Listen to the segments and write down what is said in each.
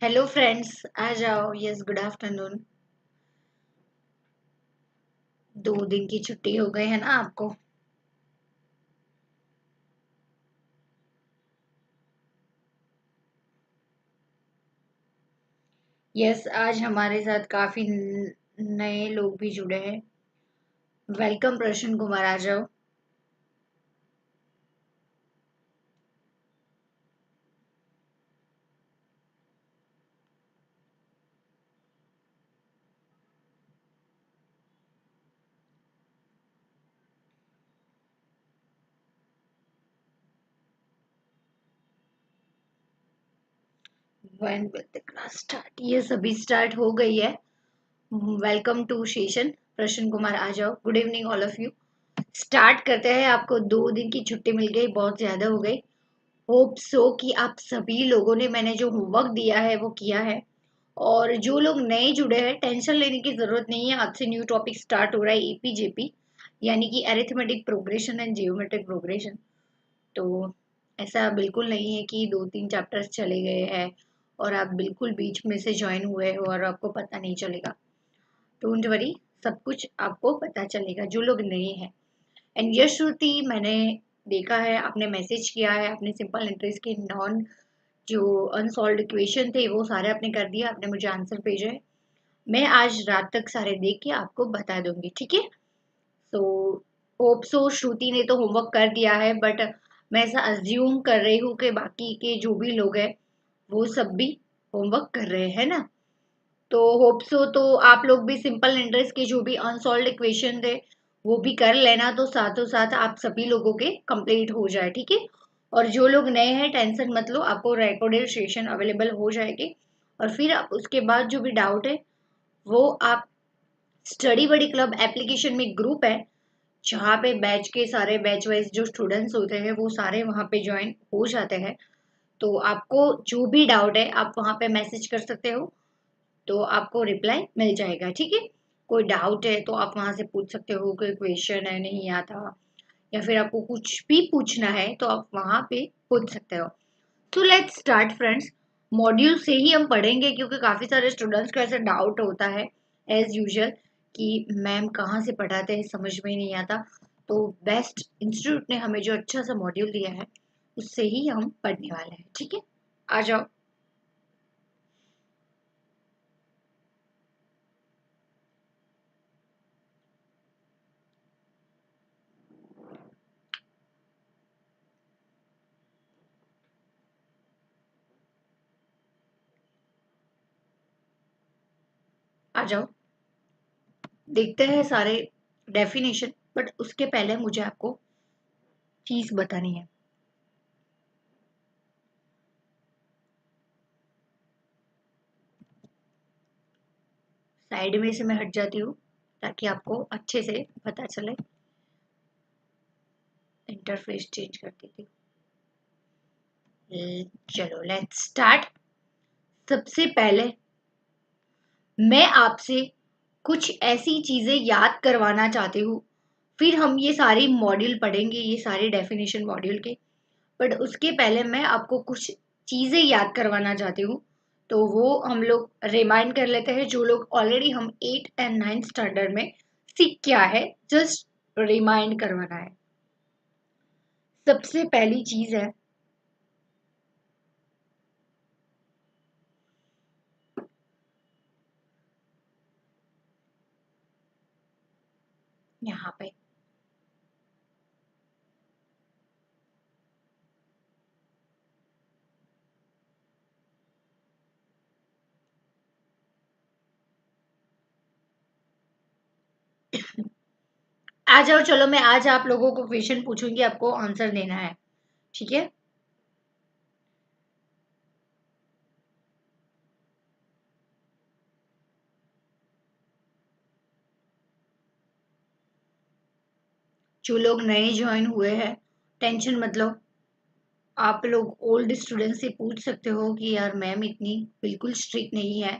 Hello friends, आ जाओ। Yes, good afternoon. 2 दिन की छुट्टी हो गई है ना आपको? यस, आज हमारे साथ काफी नए लोग भी जुड़े हैं। वेलकम प्रशन कुमार, आ जाओ। When will the class start? Yes, अभी स्टार्ट हो गई है। Welcome to session. Prashan Kumar, आ जाओ। Good evening all of you. Start करते हैं। आपको 2 दिन की छुट्टी मिल गई, बहुत ज्यादा हो गई। होप सो कि आप सभी लोगों ने मैंने जो होमवर्क दिया है वो किया है। और जो लोग नए जुड़े हैं, टेंशन लेने की जरूरत नहीं है। आज से न्यू टॉपिक स्टार्ट हो रहा है, ईपीजेपी, यानी कि arithmetic progression and geometric progression. तो ऐसा बिल्कुल नहीं है कि 2-3 चैप्टर्स चले गए हैं और आप बिल्कुल बीच में से ज्वाइन हुए हो और आपको पता नहीं चलेगा। डोंट वरी, सब कुछ आपको पता चलेगा जो लोग नए हैं। एंड यश श्रुति, मैंने देखा है आपने मैसेज किया है, आपने सिंपल इंटरेस्ट के नॉन जो अनसॉल्व इक्वेशन थे वो सारे आपने कर दिया, आपने मुझे आंसर भेजे हैं। मैं आज रात तक सारे देख के आपको बता दूंगी, ठीक है? सो होप सो श्रुति ने तो होमवर्क कर दिया है, बट मैं ऐसा अज्यूम कर रही हूँ कि बाकी के जो भी लोग हैं वो सब भी होमवर्क कर रहे हैं ना। तो होप सो तो आप लोग भी सिंपल इंटरेस्ट के जो भी अनसॉल्व इक्वेशन थे वो भी कर लेना, तो साथों साथ आप सभी लोगों के कंप्लीट हो जाए, ठीक है? और जो लोग नए हैं, टेंशन मत लो, आपको रिकॉर्डेड सेशन अवेलेबल हो जाएगी। और फिर आप उसके बाद जो भी डाउट है वो आप स्टडी बडी क्लब एप्लीकेशन में ग्रुप है जहाँ पे बैच के सारे बैच वाइज जो स्टूडेंट्स होते हैं वो सारे वहाँ पे ज्वाइन हो जाते हैं। तो आपको जो भी डाउट है आप वहाँ पे मैसेज कर सकते हो, तो आपको रिप्लाई मिल जाएगा, ठीक है? कोई डाउट है तो आप वहां से पूछ सकते हो, कोई क्वेश्चन है नहीं आता या फिर आपको कुछ भी पूछना है तो आप वहां पे पूछ सकते हो। तो लेट्स स्टार्ट फ्रेंड्स। मॉड्यूल से ही हम पढ़ेंगे क्योंकि काफी सारे स्टूडेंट्स को ऐसा डाउट होता है एज यूजुअल कि मैम कहाँ से पढ़ाते हैं, समझ में ही नहीं आता। तो बेस्ट इंस्टीट्यूट ने हमें जो अच्छा सा मॉड्यूल दिया है उससे ही हम पढ़ने वाले हैं, ठीक है? आ जाओ। आ जाओ, देखते हैं सारे डेफिनेशन, बट उसके पहले मुझे आपको चीज बतानी है। साइड में से मैं हट जाती हूँ ताकि आपको अच्छे से पता चले। इंटरफेस चेंज कर देती हूँ। चलो लेट्स स्टार्ट। सबसे पहले मैं आपसे कुछ ऐसी चीजें याद करवाना चाहती हूँ, फिर हम ये सारी मॉड्यूल पढ़ेंगे, ये सारे डेफिनेशन मॉड्यूल के। बट उसके पहले मैं आपको कुछ चीजें याद करवाना चाहती हूँ, तो वो हम लोग रिमाइंड कर लेते हैं। जो लोग ऑलरेडी हम 8 एंड 9 स्टैंडर्ड में सीख क्या है, जस्ट रिमाइंड करवाना है। सबसे पहली चीज है यहाँ पे। आ जाओ, चलो मैं आज आप लोगों को क्वेश्चन पूछूंगी, आपको आंसर देना है, ठीक है? जो लोग नए ज्वाइन हुए हैं, टेंशन मत लो। आप लोग ओल्ड स्टूडेंट से पूछ सकते हो कि यार मैम इतनी बिल्कुल स्ट्रिक्ट नहीं है,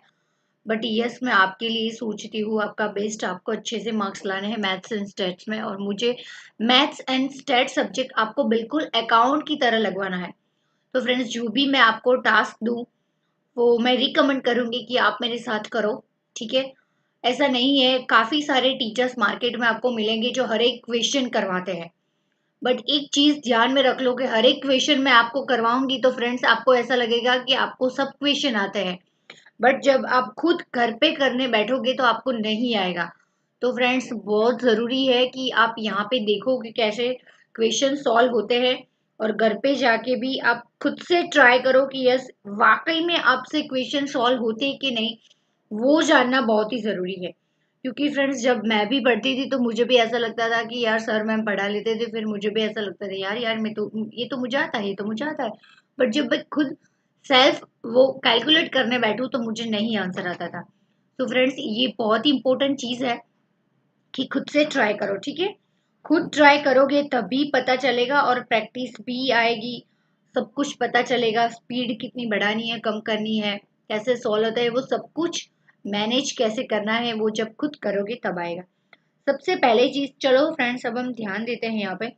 बट यस मैं आपके लिए सोचती हूँ आपका बेस्ट, आपको अच्छे से मार्क्स लाने हैं मैथ्स एंड स्टेट्स में, और मुझे मैथ्स एंड स्टेट सब्जेक्ट आपको बिल्कुल अकाउंट की तरह लगवाना है। तो फ्रेंड्स, जो भी मैं आपको टास्क दूँ वो मैं रिकमेंड करूंगी कि आप मेरे साथ करो, ठीक है। ऐसा नहीं है, काफी सारे टीचर्स मार्केट में आपको मिलेंगे जो हर एक क्वेश्चन करवाते हैं, बट एक चीज ध्यान में रख लो कि हर एक क्वेश्चन मैं आपको करवाऊंगी तो फ्रेंड्स आपको ऐसा लगेगा कि आपको सब क्वेश्चन आते हैं, बट जब आप खुद घर पे करने बैठोगे तो आपको नहीं आएगा। तो फ्रेंड्स बहुत ज़रूरी है कि आप यहाँ पे देखो कि कैसे क्वेश्चन सॉल्व होते हैं, और घर पे जाके भी आप खुद से ट्राई करो कि यस वाकई में आपसे क्वेश्चन सॉल्व होते हैं कि नहीं, वो जानना बहुत ही ज़रूरी है। क्योंकि फ्रेंड्स जब मैं भी पढ़ती थी तो मुझे भी ऐसा लगता था कि यार सर मैम पढ़ा लेते थे, फिर मुझे भी ऐसा लगता था यार यार मैं तो ये तो मुझे आता है, ये तो मुझे आता है, बट जब मैं खुद सेल्फ वो कैलकुलेट करने बैठूं तो मुझे नहीं आंसर आता था। तो फ्रेंड्स ये बहुत ही इंपॉर्टेंट चीज है कि खुद से ट्राई करो, ठीक है। खुद ट्राई करोगे तभी पता चलेगा, और प्रैक्टिस भी आएगी, सब कुछ पता चलेगा, स्पीड कितनी बढ़ानी है कम करनी है, कैसे सॉल्व होता है, वो सब कुछ मैनेज कैसे करना है वो जब खुद करोगे तब आएगा। सबसे पहले चीज, चलो फ्रेंड्स अब हम ध्यान देते हैं यहाँ पे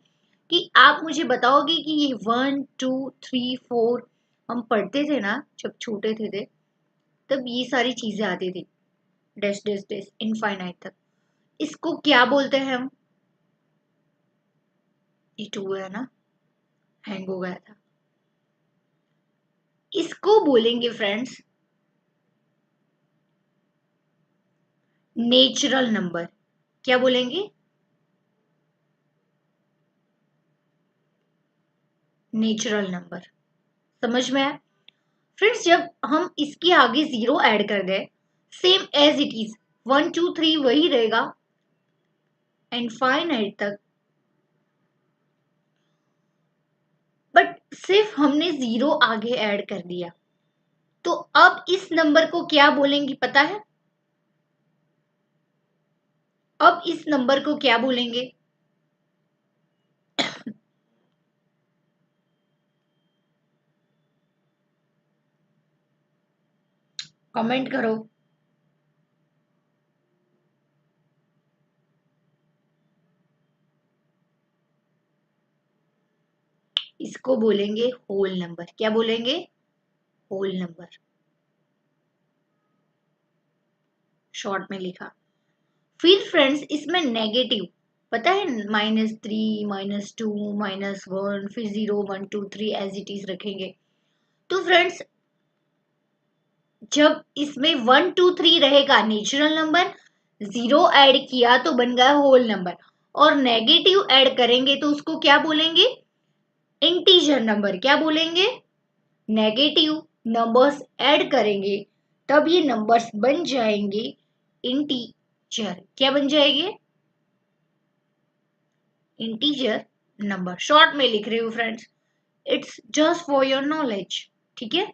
कि आप मुझे बताओगे कि ये 1 2 3 4 हम पढ़ते थे ना जब छोटे थे तब ये सारी चीजें आती थी, डैश डैश डैश इनफाइनाइट तक, इसको क्या बोलते हैं हम? ये टू है ना, हैंग हो गया था, इसको बोलेंगे फ्रेंड्स नेचुरल नंबर। क्या बोलेंगे? Natural number. समझ में आया? फ्रेंड्स जब हम इसके आगे जीरो ऐड कर दें, सेम एज इट इज 1 2 3 वही रहेगा इनफाइनाइट तक, बट सिर्फ हमने जीरो आगे ऐड कर दिया। तो अब इस नंबर को क्या बोलेंगे पता है? अब इस नंबर को क्या बोलेंगे? कमेंट करो। इसको बोलेंगे होल नंबर। क्या बोलेंगे? Whole number. शॉर्ट में लिखा। फिर फ्रेंड्स इसमें नेगेटिव, पता है, -3 -2 -1 फिर 0 1 2 3 एज इट इज रखेंगे। तो फ्रेंड्स जब इसमें 1 2 3 रहेगा नेचुरल नंबर, जीरो ऐड किया तो बन गया होल नंबर, और नेगेटिव ऐड करेंगे तो उसको क्या बोलेंगे? Integer number. क्या बोलेंगे? नेगेटिव नंबर्स ऐड करेंगे तब ये नंबर्स बन जाएंगे इंटीजर। क्या बन जाएंगे? Integer number. शॉर्ट में लिख रही हूँ friends, it's just for your knowledge, ठीक है।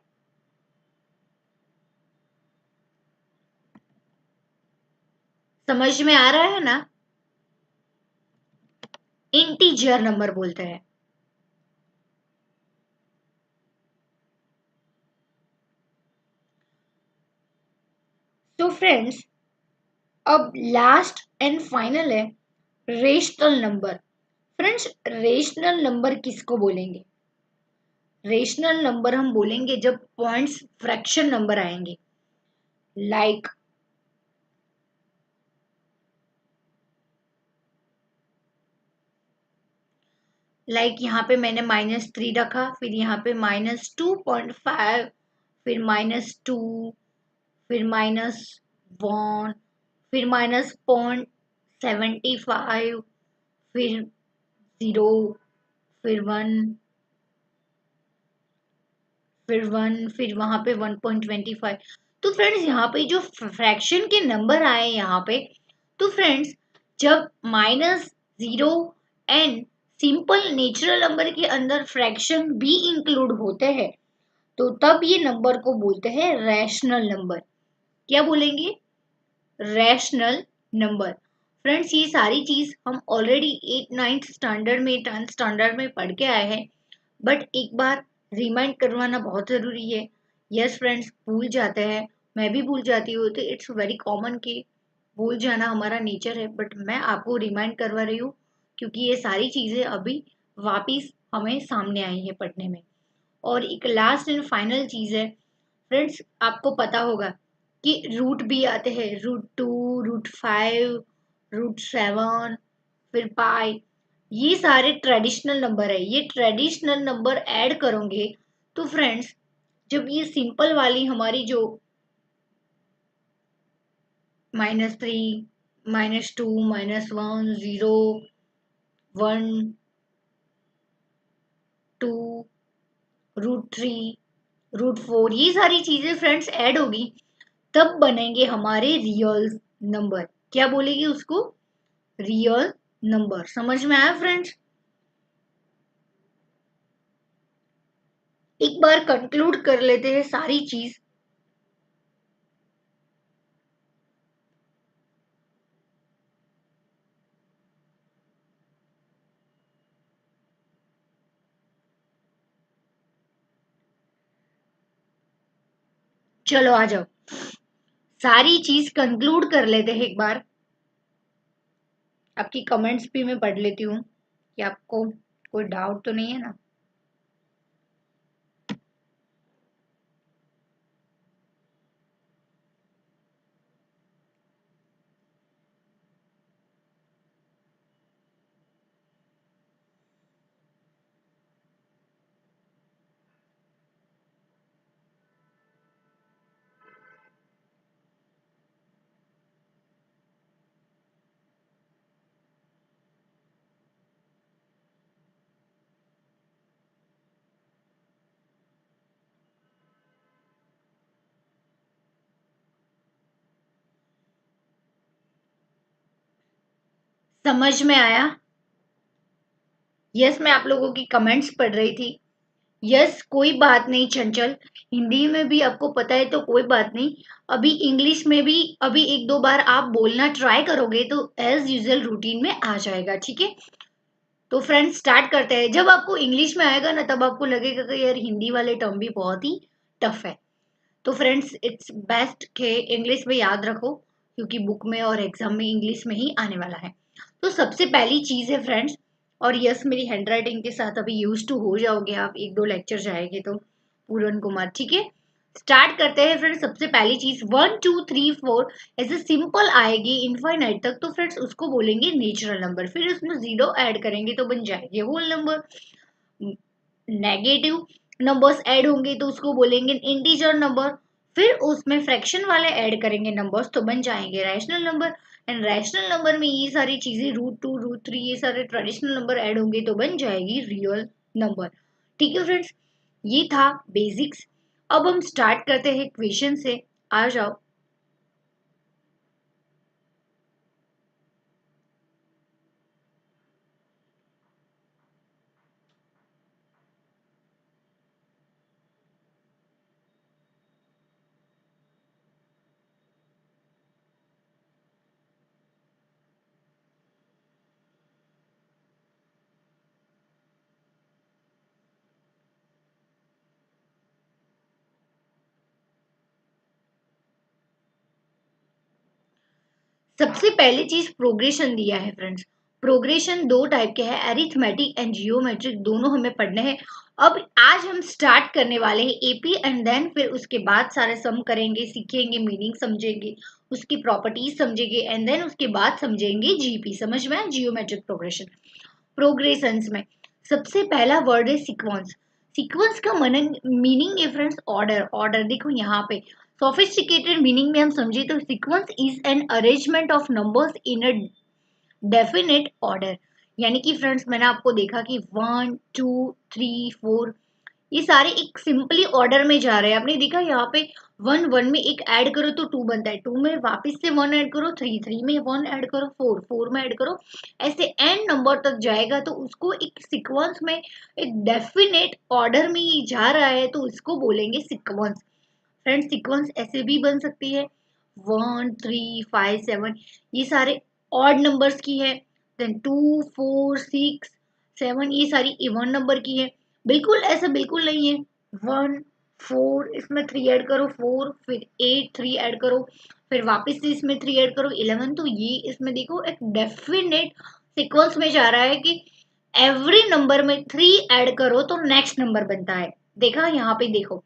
समझ में आ रहा है ना? इंटीजर नंबर बोलते हैं। तो फ्रेंड्स अब लास्ट एंड फाइनल है rational number. Friends rational number किसको बोलेंगे? रेशनल नंबर हम बोलेंगे जब पॉइंट्स फ्रैक्शन नंबर आएंगे, लाइक यहाँ पे मैंने -3 रखा, फिर यहाँ पे -2.5, फिर -2, फिर -1, फिर -0.75, फिर 0, फिर 1, फिर 1, फिर वहां पे 1.25। तो फ्रेंड्स यहाँ पे जो फ्रैक्शन के नंबर आए यहाँ पे, तो फ्रेंड्स जब -0 एंड सिंपल नेचुरल नंबर के अंदर फ्रैक्शन भी इंक्लूड होते हैं तो तब ये नंबर को बोलते हैं रैशनल नंबर। क्या बोलेंगे? Rational number. फ्रेंड्स ये सारी चीज हम ऑलरेडी 8 9 स्टैंडर्ड में 10th स्टैंडर्ड में पढ़ के आए हैं, बट एक बार रिमाइंड करवाना बहुत जरूरी है। यस फ्रेंड्स भूल जाते हैं, मैं भी भूल जाती हूँ, तो इट्स वेरी कॉमन कि भूल जाना हमारा नेचर है, बट मैं आपको रिमाइंड करवा रही हूँ क्योंकि ये सारी चीजें अभी वापिस हमें सामने आई है पढ़ने में। और एक लास्ट एंड फाइनल चीज है, फ्रेंड्स आपको पता होगा कि रूट भी आते हैं, √2, √5, √7, फिर पाई। ये सारे ट्रेडिशनल नंबर है। ये ट्रेडिशनल नंबर ऐड करोगे तो फ्रेंड्स जब ये सिंपल वाली हमारी जो -3, -2, -1, 0, 1, 2, √3, √4, ये सारी चीजें फ्रेंड्स ऐड होगी तब बनेंगे हमारे रियल नंबर। क्या बोलेगी उसको? Real number. समझ में आया फ्रेंड्स? एक बार कंक्लूड कर लेते हैं सारी चीज। चलो आ जाओ, सारी चीज कंक्लूड कर लेते हैं एक बार। आपकी कमेंट्स भी मैं पढ़ लेती हूँ कि आपको कोई डाउट तो नहीं है ना। समझ में आया? यस, मैं आप लोगों की कमेंट्स पढ़ रही थी। यस, कोई बात नहीं चंचल, हिंदी में भी आपको पता है तो कोई बात नहीं। अभी इंग्लिश में भी अभी एक दो बार आप बोलना ट्राई करोगे तो एज यूजुअल रूटीन में आ जाएगा, ठीक है? तो फ्रेंड्स स्टार्ट करते हैं। जब आपको इंग्लिश में आएगा ना तब आपको लगेगा कि यार हिंदी वाले टर्म भी बहुत ही टफ है। तो फ्रेंड्स इट्स बेस्ट के इंग्लिश में याद रखो क्योंकि बुक में और एग्जाम में इंग्लिश में ही आने वाला है। तो सबसे पहली चीज है फ्रेंड्स, और यस मेरी हैंडराइटिंग के साथ अभी यूज टू हो जाओगे आप, एक दो लेक्चर जाएंगे तो। पूरन कुमार, ठीक है? स्टार्ट करते हैं फ्रेंड्स। सबसे पहली चीज 1, 2, 3, 4 ऐसे सिंपल आएगी इनफाइनाइट तक तो फ्रेंड्स उसको बोलेंगे नेचुरल नंबर। फिर उसमें जीरो ऐड करेंगे तो बन जाएंगे whole number. Negative numbers add होंगे तो उसको बोलेंगे इंटीजर नंबर। फिर उसमें फ्रैक्शन वाले ऐड करेंगे नंबर्स तो बन जाएंगे rational number. And rational number में ये सारी चीजें √2, √3 ये सारे ट्रेडिशनल नंबर ऐड होंगे तो बन जाएगी रियल नंबर। ठीक है फ्रेंड्स, ये था बेसिक्स। अब हम स्टार्ट करते हैं क्वेश्चन से। आ जाओ। सबसे पहली चीज प्रोग्रेशन दिया है फ्रेंड्स। प्रोग्रेशन दो टाइप के हैं, एरिथमेटिक एंड जियोमेट्रिक, दोनों हमें पढ़ने हैं। अब आज हम स्टार्ट करने वाले हैं एपी एंड देन फिर उसके बाद सारे सम करेंगे, सीखेंगे, मीनिंग समझेंगे, उसकी प्रॉपर्टीज समझेंगे एंड देन उसके बाद समझेंगे जीपी। समझ में आया? Geometric progression. प्रोग्रेशंस में सबसे पहला वर्ड है सीक्वेंस। सीक्वेंस का मीनिंग है फ्रेंड्स ऑर्डर। ऑर्डर देखो यहाँ पे सोफिस्टिकेटेड मीनिंग में हम समझे तो sequence is an arrangement of numbers in a definite order. यानी कि फ्रेंड्स मैंने आपको देखा कि 1, 2, 3, 4 ये सारे एक सिंपली ऑर्डर में जा रहे हैं। आपने देखा यहाँ पे 1, 1 में एक ऐड करो तो 2 बनता है, 2 में वापस से 1 ऐड करो, 3, 3 में 1 ऐड करो, 4, 4 में ऐड करो, ऐसे एन नंबर तक जाएगा तो उसको एक सीक्वेंस में एक डेफिनेट ऑर्डर में ही जा रहा है तो उसको बोलेंगे सीक्वेंस। फ्रेंड्स सीक्वेंस ऐसे भी बन सकती है 1, 3, 5, 7 ये सारे ऑड नंबर्स की है। देन 2, 4, 6, 7 ये सारी इवन नंबर की है। बिल्कुल ऐसा बिल्कुल नहीं है 1, 4 इसमें 3 ऐड करो 4, फिर 8 3 ऐड करो, फिर वापस से इसमें 3 ऐड करो 11। तो ये इसमें देखो एक डेफिनेट सीक्वेंस में जा रहा है कि एवरी नंबर में 3 ऐड करो तो नेक्स्ट नंबर बनता है। देखा यहाँ पे देखो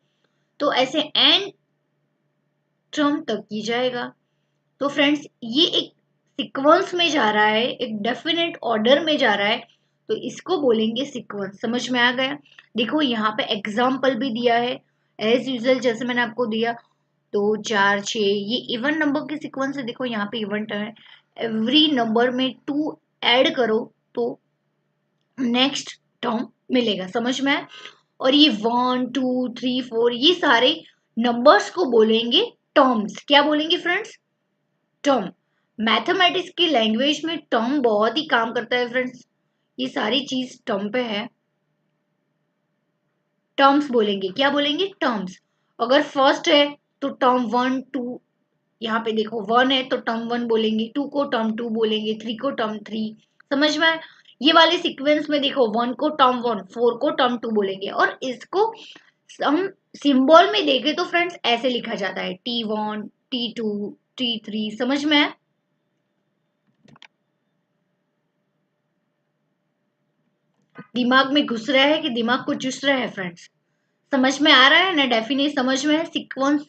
तो ऐसे एन टर्म तक की जाएगा। तो फ्रेंड्स ये एक सीक्वेंस में जा रहा है, एक डेफिनेट ऑर्डर में जा रहा है, तो इसको बोलेंगे सीक्वेंस। समझ में आ गया? देखो यहाँ पे एग्जाम्पल भी दिया है एज यूजल, जैसे मैंने आपको दिया 2 4 6, ये इवन नंबर के सीक्वेंस है। देखो यहाँ पे इवन टर्म है, एवरी नंबर में 2 ऐड करो तो नेक्स्ट टर्म मिलेगा। समझ में आया? और ये 1 2 3 4 ये सारे नंबर्स को बोलेंगे टर्म्स। क्या बोलेंगे फ्रेंड्स? टर्म। मैथमेटिक्स की लैंग्वेज में टर्म बहुत ही काम करता है फ्रेंड्स, ये सारी चीज टर्म पे है। टर्म्स बोलेंगे, क्या बोलेंगे? टर्म्स। अगर फर्स्ट है तो टर्म 1 2, यहाँ पे देखो 1 है तो टर्म 1 बोलेंगे, 2 को टर्म 2 बोलेंगे, 3 को टर्म 3। समझ में आया? ये वाले सीक्वेंस में देखो 1 को टर्म 1, 4 को टर्म 2 बोलेंगे, और इसको हम सिंबल में देखें तो फ्रेंड्स ऐसे लिखा जाता है T1 T2 T3। समझ में आया? दिमाग में घुस रहा है कि दिमाग को चुस रहा है फ्रेंड्स? समझ में आ रहा है ना? डेफिनेट समझ में है? सीक्वेंस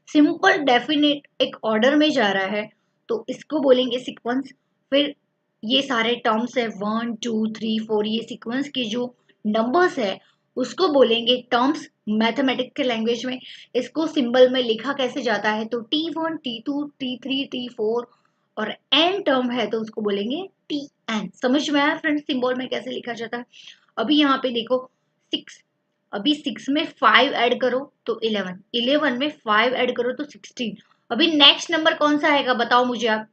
सिंपल डेफिनेट एक ऑर्डर में जा रहा है तो इसको बोलेंगे सीक्वेंस। फिर ये सारे टर्म्स है 1 2 3 4, ये सीक्वेंस के जो नंबर्स है उसको बोलेंगे टर्म्स। मैथमेटिक्स के लैंग्वेज में इसको सिंबल में लिखा कैसे जाता है तो T1 T2 T3 T4, और एन टर्म है तो उसको बोलेंगे Tn। समझ में आया फ्रेंड्स सिंबल में कैसे लिखा जाता है? अभी यहाँ पे देखो 6, अभी 6 में 5 ऐड करो तो 11, 11 में 5 ऐड करो तो 16। अभी नेक्स्ट नंबर कौन सा आएगा बताओ मुझे आप?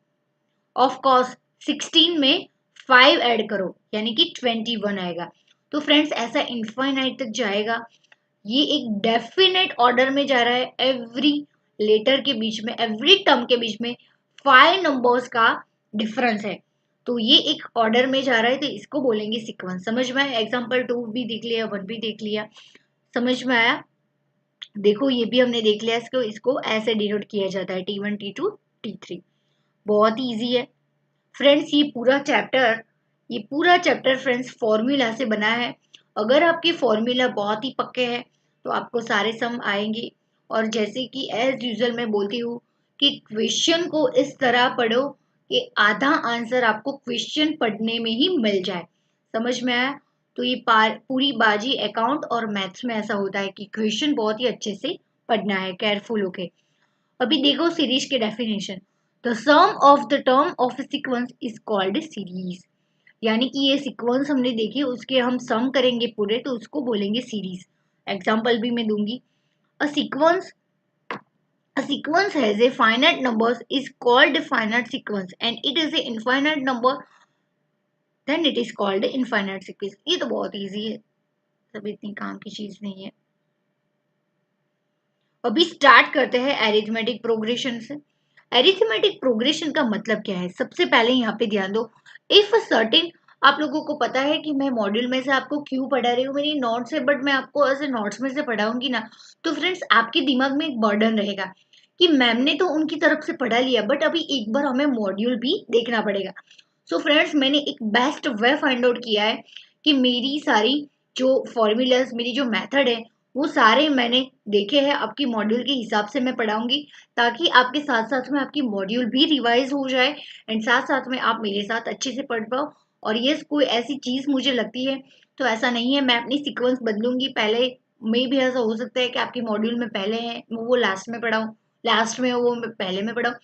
ऑफ कोर्स 16 में 5 ऐड करो यानी कि 21 आएगा। तो फ्रेंड्स ऐसा इनफाइनाइट तक जाएगा। ये एक डेफिनेट ऑर्डर में जा रहा है, एवरी लेटर के बीच में, एवरी टर्म के बीच में 5 नंबर्स का डिफरेंस है, तो ये एक ऑर्डर में जा रहा है तो इसको बोलेंगे सीक्वेंस। समझ में आया? एग्जाम्पल 2 भी देख लिया, 1 भी देख लिया। समझ में आया? देखो ये भी हमने देख लिया, इसको इसको ऐसे डिनोट किया जाता है T1 T2 T3। बहुत इजी है फ्रेंड्स। ये पूरा चैप्टर फ्रेंड्स फॉर्मूला से बना है। अगर आपके फॉर्मूला बहुत ही पक्के हैं तो आपको सारे सम आएंगे। और जैसे कि एज यूजुअल मैं बोलती हूँ कि क्वेश्चन को इस तरह पढ़ो कि आधा आंसर आपको क्वेश्चन पढ़ने में ही मिल जाए। समझ में आया? तो ये पूरी बाजी अकाउंट और मैथ्स में ऐसा होता है कि क्वेश्चन बहुत ही अच्छे से पढ़ना है, केयरफुल होके। अभी देखो सीरीज के definition. The sum of the term of a sequence is called series. यानी कि ये सीक्वेंस हमने देखी उसके हम सम करेंगे पूरे तो उसको बोलेंगे सीरीज। एग्जांपल भी मैं दूंगी। A sequence A sequence has a finite numbers is called a finite sequence and it is a infinite number then it is called a infinite sequence। ये तो बहुत इजी है, सब इतनी काम की चीज नहीं है। अभी स्टार्ट करते हैं एरिथमेटिक प्रोग्रेशन से। एरिथमेटिक प्रोग्रेशन का मतलब क्या है? सबसे पहले यहाँ पे ध्यान दो, इफ सर्टेन, आप लोगों को पता है कि मैं मॉड्यूल में से आपको क्यों पढ़ा रही हूँ, मेरी नोट्स है बट मैं आपको ऐसे नोट्स में से पढ़ाऊंगी ना, तो फ्रेंड्स आपके दिमाग में एक बर्डन रहेगा कि मैम ने तो उनकी तरफ से पढ़ा लिया बट अभी एक बार हमें मॉड्यूल भी देखना पड़ेगा। सो फ्रेंड्स मैंने एक बेस्ट वे फाइंड आउट किया है कि मेरी सारी जो फॉर्मूलाज, मेरी जो मेथड है वो सारे मैंने देखे हैं, आपकी मॉड्यूल के हिसाब से मैं पढ़ाऊंगी ताकि आपके साथ साथ में आपकी मॉड्यूल भी रिवाइज हो जाए एंड साथ साथ में आप मेरे साथ अच्छे से पढ़ पाओ। और ये कोई ऐसी चीज मुझे लगती है तो ऐसा नहीं है मैं अपनी सीक्वेंस बदलूंगी, पहले में भी ऐसा हो सकता है कि आपके मॉड्यूल में पहले है वो लास्ट में पढ़ाऊँ, लास्ट में वो पहले में पढ़ाऊँ,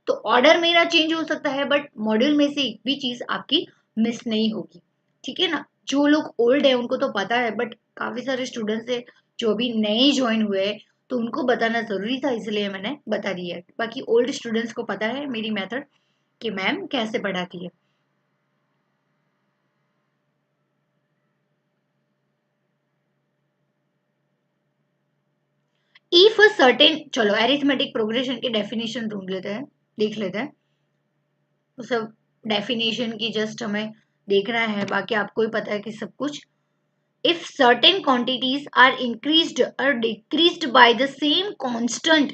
तो ऑर्डर मेरा चेंज हो सकता है बट मॉड्यूल में से एक भी चीज आपकी मिस नहीं होगी। ठीक है ना? जो लोग ओल्ड है उनको तो पता है बट काफी सारे स्टूडेंट्स है जो अभी नए ज्वाइन हुए हैं तो उनको बताना जरूरी था इसलिए मैंने बता दिया है। बाकी ओल्ड स्टूडेंट्स को पता है मेरी मेथड कि मैम कैसे पढ़ाती है। इफ सर्टेन, चलो एरिथमेटिक प्रोग्रेशन के डेफिनेशन ढूंढ लेते हैं, देख लेते हैं। तो सब डेफिनेशन की जस्ट हमें देखना है, बाकी आपको ही पता है कि सब कुछ। If certain quantities are increased or decreased by the same constant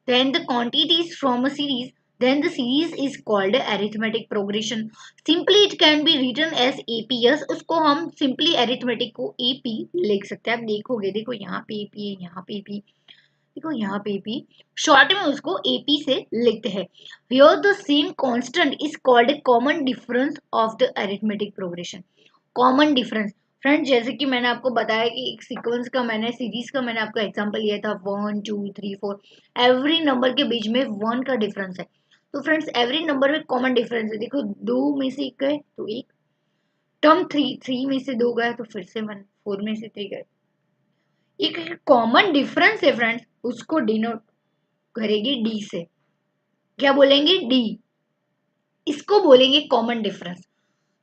then the quantities from a series, then the series is called arithmetic progression। Simply it can be written as APS, उसको हम simply arithmetic को AP लिख सकते हैं। आप देखोगे, देखो यहाँ पे AP है, यहाँ पे AP, देखो यहाँ पे भी शॉर्ट में उसको एपी से लिखते हैं। Here the same constant is called a common difference of the arithmetic progression. Common difference friends, जैसे कि मैंने आपको बताया कि एक सीक्वेंस का मैंने सीरीज का मैंने आपको एग्जांपल लिया था 1 2 3 4। एवरी नंबर के बीच में 1 का डिफरेंस है। तो फ्रेंड्स एवरी नंबर में कॉमन डिफरेंस है। देखो 2 में से एक गए तो एक, टर्म 3 में से 2 गए तो फिर से 1, 4 में से 3 गए। एक कॉमन डिफरेंस है फ्रेंड्स, उसको डिनोट करेगी डी से। क्या बोलेंगे? डी। इसको बोलेंगे कॉमन डिफरेंस।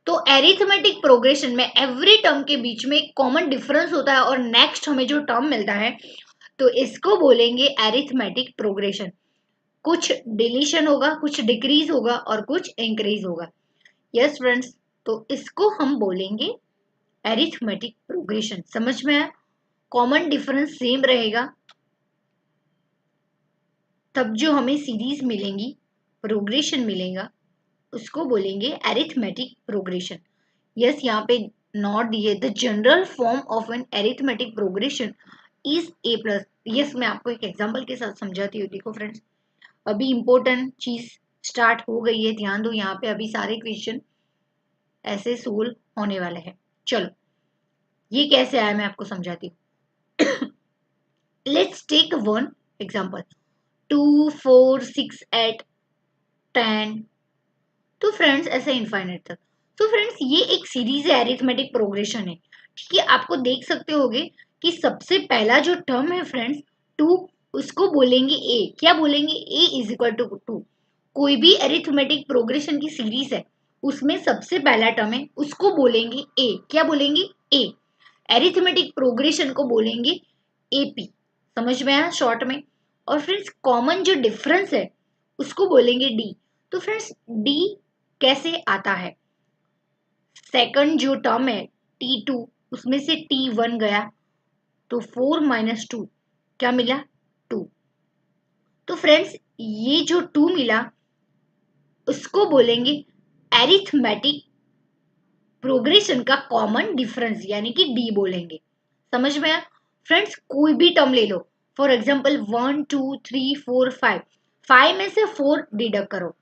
तो एरिथमेटिक प्रोग्रेशन में एवरी टर्म के बीच में एक कॉमन डिफरेंस होता है और नेक्स्ट हमें जो टर्म मिलता है तो इसको बोलेंगे एरिथमेटिक प्रोग्रेशन। कुछ डिलीशन होगा, कुछ डिक्रीज होगा और कुछ इंक्रीज होगा। यस फ्रेंड्स, तो इसको हम बोलेंगे एरिथमेटिक प्रोग्रेशन। समझ में आया? कॉमन डिफरेंस सेम रहेगा तब जो हमें सीरीज मिलेंगी, प्रोग्रेशन मिलेगा, उसको बोलेंगे एरिथमेटिक प्रोग्रेशन। यस, यहाँ पे नॉट दिए the general form of an arithmetic progression is a plus. Yes, मैं आपको एक एग्जांपल के साथ समझाती हूँ। देखो फ्रेंड्स, अभी इंपॉर्टेंट चीज स्टार्ट हो गई है, ध्यान दो। यहाँ पे अभी सारे क्वेश्चन ऐसे सोल्व होने वाले हैं। चलो, ये कैसे आया मैं आपको समझाती हूँ। Let's take one example, 2 4 6 8 10। तो फ्रेंड्स ऐसे इनफाइनाइट तक। तो फ्रेंड्स ये एक सीरीज है, एरिथमेटिक प्रोग्रेशन है। ठीक है, आपको देख सकते होगे कि सबसे पहला जो टर्म है फ्रेंड्स 2, उसको बोलेंगे ए। क्या बोलेंगे? ए इज इक्वल टू 2। कोई भी एरिथमेटिक प्रोग्रेशन की सीरीज है उसमें सबसे पहला टर्म है उसको बोलेंगे ए। क्या बोलेंगे? ए। एरिथमेटिक प्रोग्रेशन को बोलेंगे एपी। समझ में आया शॉर्ट में? और फ्रेंड्स कॉमन जो डिफरेंस है उसको बोलेंगे डी। तो फ्रेंड्स डी कैसे आता है? सेकंड जो टर्म है T2, उसमें से T1 गया तो 4 माइनस 2 क्या मिला? 2। तो फ्रेंड्स ये जो 2 मिला उसको बोलेंगे एरिथमेटिक प्रोग्रेशन का कॉमन डिफरेंस, यानी कि डी बोलेंगे। समझ में आया? फ्रेंड्स कोई भी टर्म ले लो, फॉर एग्जाम्पल 1 2 3 4 5। 5 में से 4 डिडक्ट करो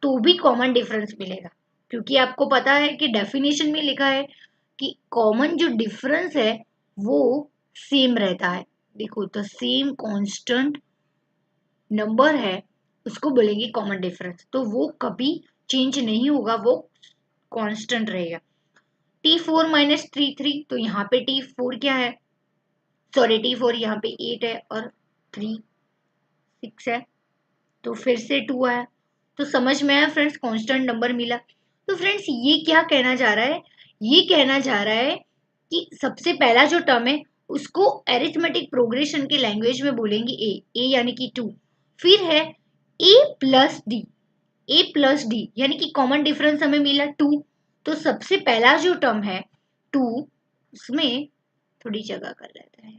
तो भी कॉमन डिफरेंस मिलेगा, क्योंकि आपको पता है कि डेफिनेशन में लिखा है कि कॉमन जो डिफरेंस है वो सेम रहता है। देखो, द सेम कांस्टेंट नंबर है उसको बोलेंगे कॉमन डिफरेंस, तो वो कभी चेंज नहीं होगा, वो कांस्टेंट रहेगा। T4 माइनस 3 तो यहाँ पे T4 क्या है? सॉरी, T4 यहाँ पे 8 है और 3 6 है, तो फिर से 2 आया। तो समझ में आया फ्रेंड्स, कांस्टेंट नंबर मिला। तो फ्रेंड्स ये क्या कहना चाह रहा है? ये कहना चाह रहा है कि सबसे पहला जो टर्म है उसको एरिथमेटिक प्रोग्रेशन के लैंग्वेज में बोलेंगे ए यानी कि 2। फिर है A plus d. A plus D यानी कि कॉमन डिफरेंस हमें मिला 2। तो सबसे पहला जो टर्म है 2, उसमें थोड़ी जगह कर लेते हैं।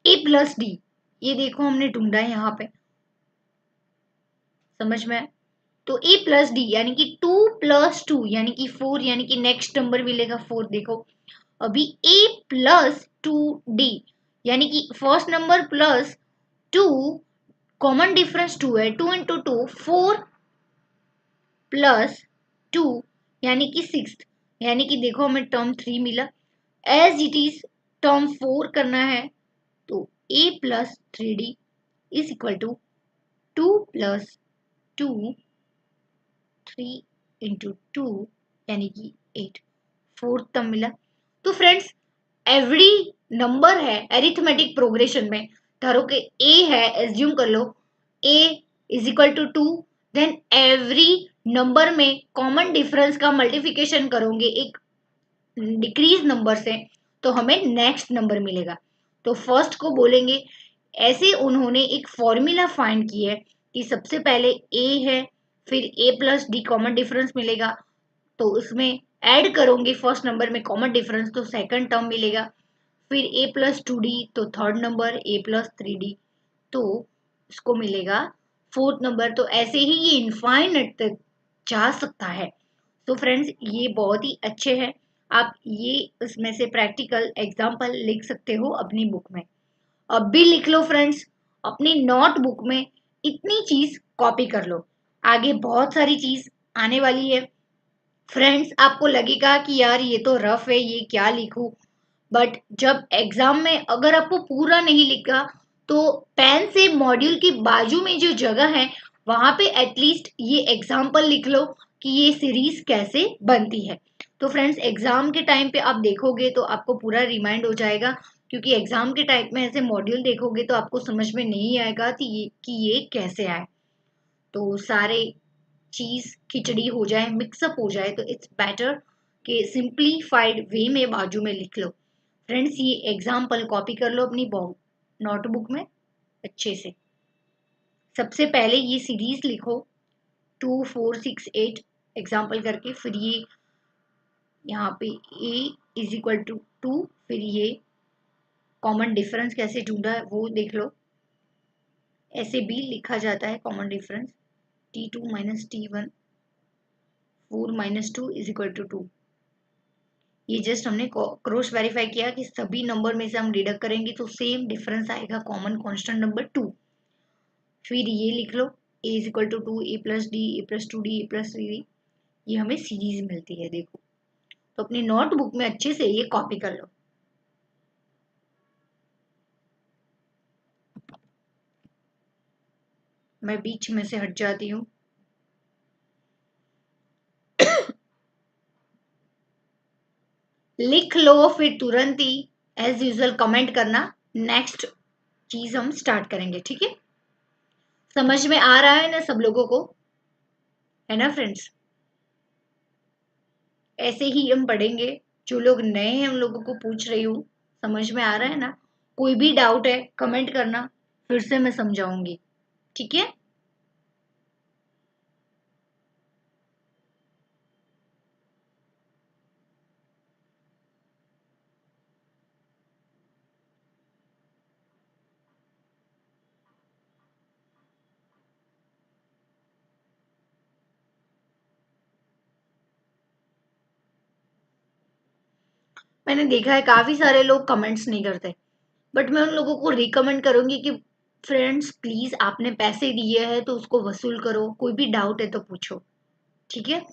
ए प्लस डी, ये देखो हमने ढूंढा है यहाँ पे। समझ में? तो ए प्लस डी यानी कि 2 प्लस 2 यानी कि 4, यानी कि नेक्स्ट नंबर मिलेगा 4। देखो अभी ए प्लस 2 डी यानी कि first number plus 2, common difference 2 है, 2 इंटू 2 4 प्लस 2 यानी कि 6। यानी कि देखो हमें टर्म 3 मिला। एज इट इज टर्म 4 करना है तो a plus 3d is equal to 2 plus 2 3 into 2 यानी कि 8। फोर्थ टर्म मिला। तो फ्रेंड्स एवरी नंबर है एरिथमेटिक प्रोग्रेशन में, धरो के a है, एज्यूम कर लो a is equal to 2, then every number में कॉमन डिफरेंस का मल्टीप्लिकेशन करोगे एक डिक्रीज नंबर से तो हमें नेक्स्ट नंबर मिलेगा। तो फर्स्ट को बोलेंगे, ऐसे उन्होंने एक फॉर्मूला फाइंड की है कि सबसे पहले a है, फिर a plus D common difference मिलेगा, तो उसमें ऐड करोगे फर्स्ट नंबर में कॉमन डिफरेंस तो सेकंड टर्म मिलेगा, फिर a प्लस 2d तो third number, a plus 3d तो उसको मिलेगा फोर्थ नंबर। तो ऐसे ही ये इनफाइनाइट तक जा सकता है। तो फ्रेंड्स ये बहुत ही अच्छे हैं, आप ये उसमें से प्रैक्टिकल एग्जाम्पल लिख सकते हो अपनी बुक में। अब भी लिख लो फ्रेंड्स, अपनी नोटबुक में इतनी चीज कॉपी कर लो, आगे बहुत सारी चीज आने वाली है। फ्रेंड्स आपको लगेगा कि यार ये तो रफ है, ये क्या लिखूं, बट जब एग्जाम में अगर आपको पूरा नहीं लिखा तो पेन से मॉड्यूल के बाजू में जो जगह है वहां पे एटलीस्ट ये एग्जाम्पल लिख लो कि ये सीरीज कैसे बनती है। तो फ्रेंड्स एग्जाम के टाइम पे आप देखोगे तो आपको पूरा रिमाइंड हो जाएगा, क्योंकि एग्जाम के टाइप में ऐसे मॉड्यूल देखोगे तो आपको समझ में नहीं आएगा कि ये कैसे आए। तो सारे चीज खिचड़ी हो जाए, मिक्सअप हो जाए, तो इट्स बेटर कि सिंप्लीफाइड वे में बाजू में लिख लो। फ्रेंड्स ये एग्जाम्पल कॉपी कर लो अपनी नोटबुक में अच्छे से। सबसे पहले ये सीरीज लिखो 2 4 6 8 एग्जाम्पल करके, फिर ये यहाँ पे a इज इक्वल टू 2, फिर ये कॉमन डिफरेंस कैसे ढूंढा है वो देख लो। ऐसे भी लिखा जाता है common difference t2 minus t1, 4 - 2 is equal to 2। ये जस्ट हमने क्रॉस वेरीफाई किया कि सभी नंबर में से हम डिडक्ट करेंगे तो सेम डिफरेंस आएगा, कॉमन कांस्टेंट नंबर 2। फिर ये लिख लो a is equal to 2 a plus d A plus 2d ए प्लस 3d। ये हमें सीरीज मिलती है देखो। तो अपनी नोटबुक में अच्छे से ये कॉपी कर लो। मैं बीच में से हट जाती हूँ। लिख लो फिर तुरंत ही एज यूजल कमेंट करना। नेक्स्ट चीज हम स्टार्ट करेंगे, ठीक है? समझ में आ रहा है ना सब लोगों को, है ना फ्रेंड्स? ऐसे ही हम पढ़ेंगे। जो लोग नए हैं उन लोगों को पूछ रही हूँ, समझ में आ रहा है ना? कोई भी डाउट है कमेंट करना, फिर से मैं समझाऊंगी, ठीक है? मैंने देखा है काफी सारे लोग कमेंट्स नहीं करते, बट मैं उन लोगों को रिकमेंड करूंगी कि फ्रेंड्स प्लीज आपने पैसे दिए हैं तो उसको वसूल करो, कोई भी डाउट है तो पूछो, ठीक है?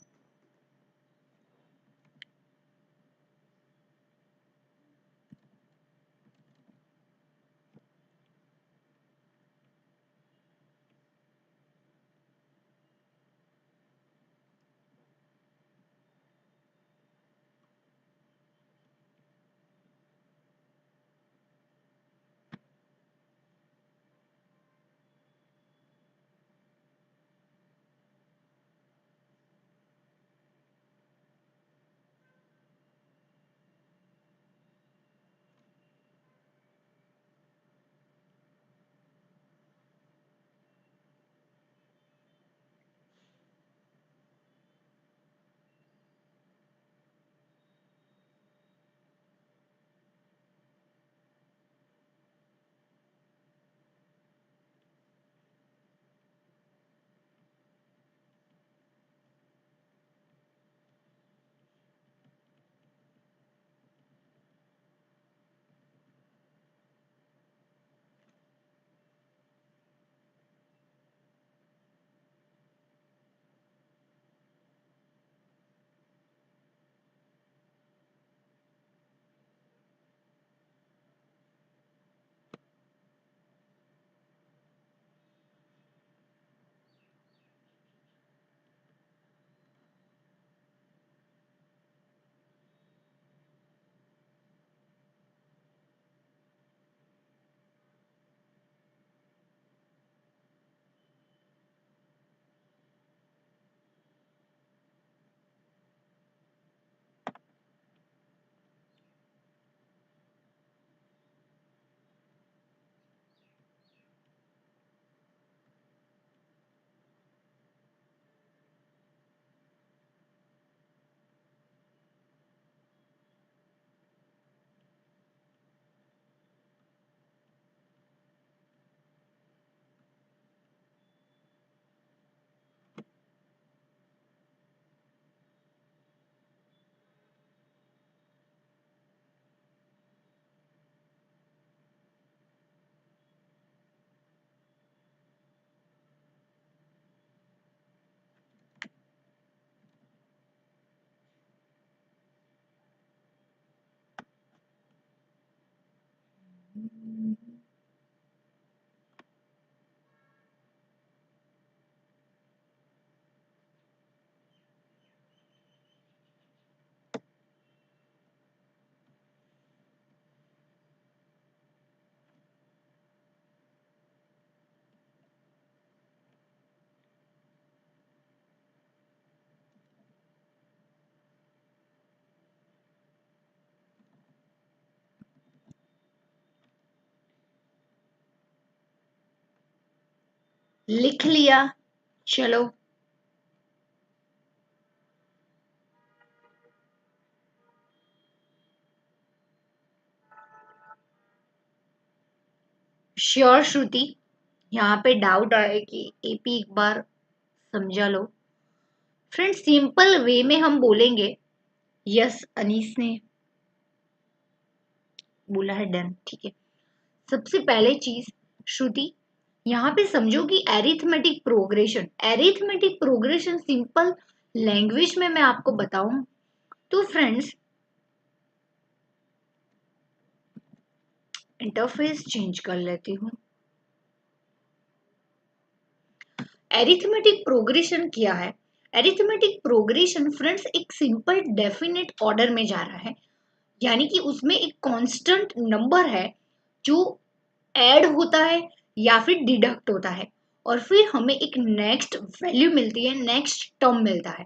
लिख लिया, चलो श्योर श्रुति, यहाँ पे डाउट आए कि एपी एक बार समझा लो। फ्रेंड्स सिंपल वे में हम बोलेंगे, यस अनीस ने बोला है, डन, ठीक है। सबसे पहले चीज श्रुति, यहाँ पे समझो कि एरिथमेटिक प्रोग्रेशन सिंपल लैंग्वेज में मैं आपको बताऊं तो फ्रेंड्स, इंटरफेस चेंज कर लेती हूँ। एरिथमेटिक प्रोग्रेशन क्या है? एरिथमेटिक प्रोग्रेशन फ्रेंड्स एक सिंपल डेफिनेट ऑर्डर में जा रहा है, यानी कि उसमें एक कांस्टेंट नंबर है जो ऐड होता है या फिर डिडक्ट होता है, और फिर हमें एक नेक्स्ट वैल्यू मिलती है, नेक्स्ट टर्म मिलता है।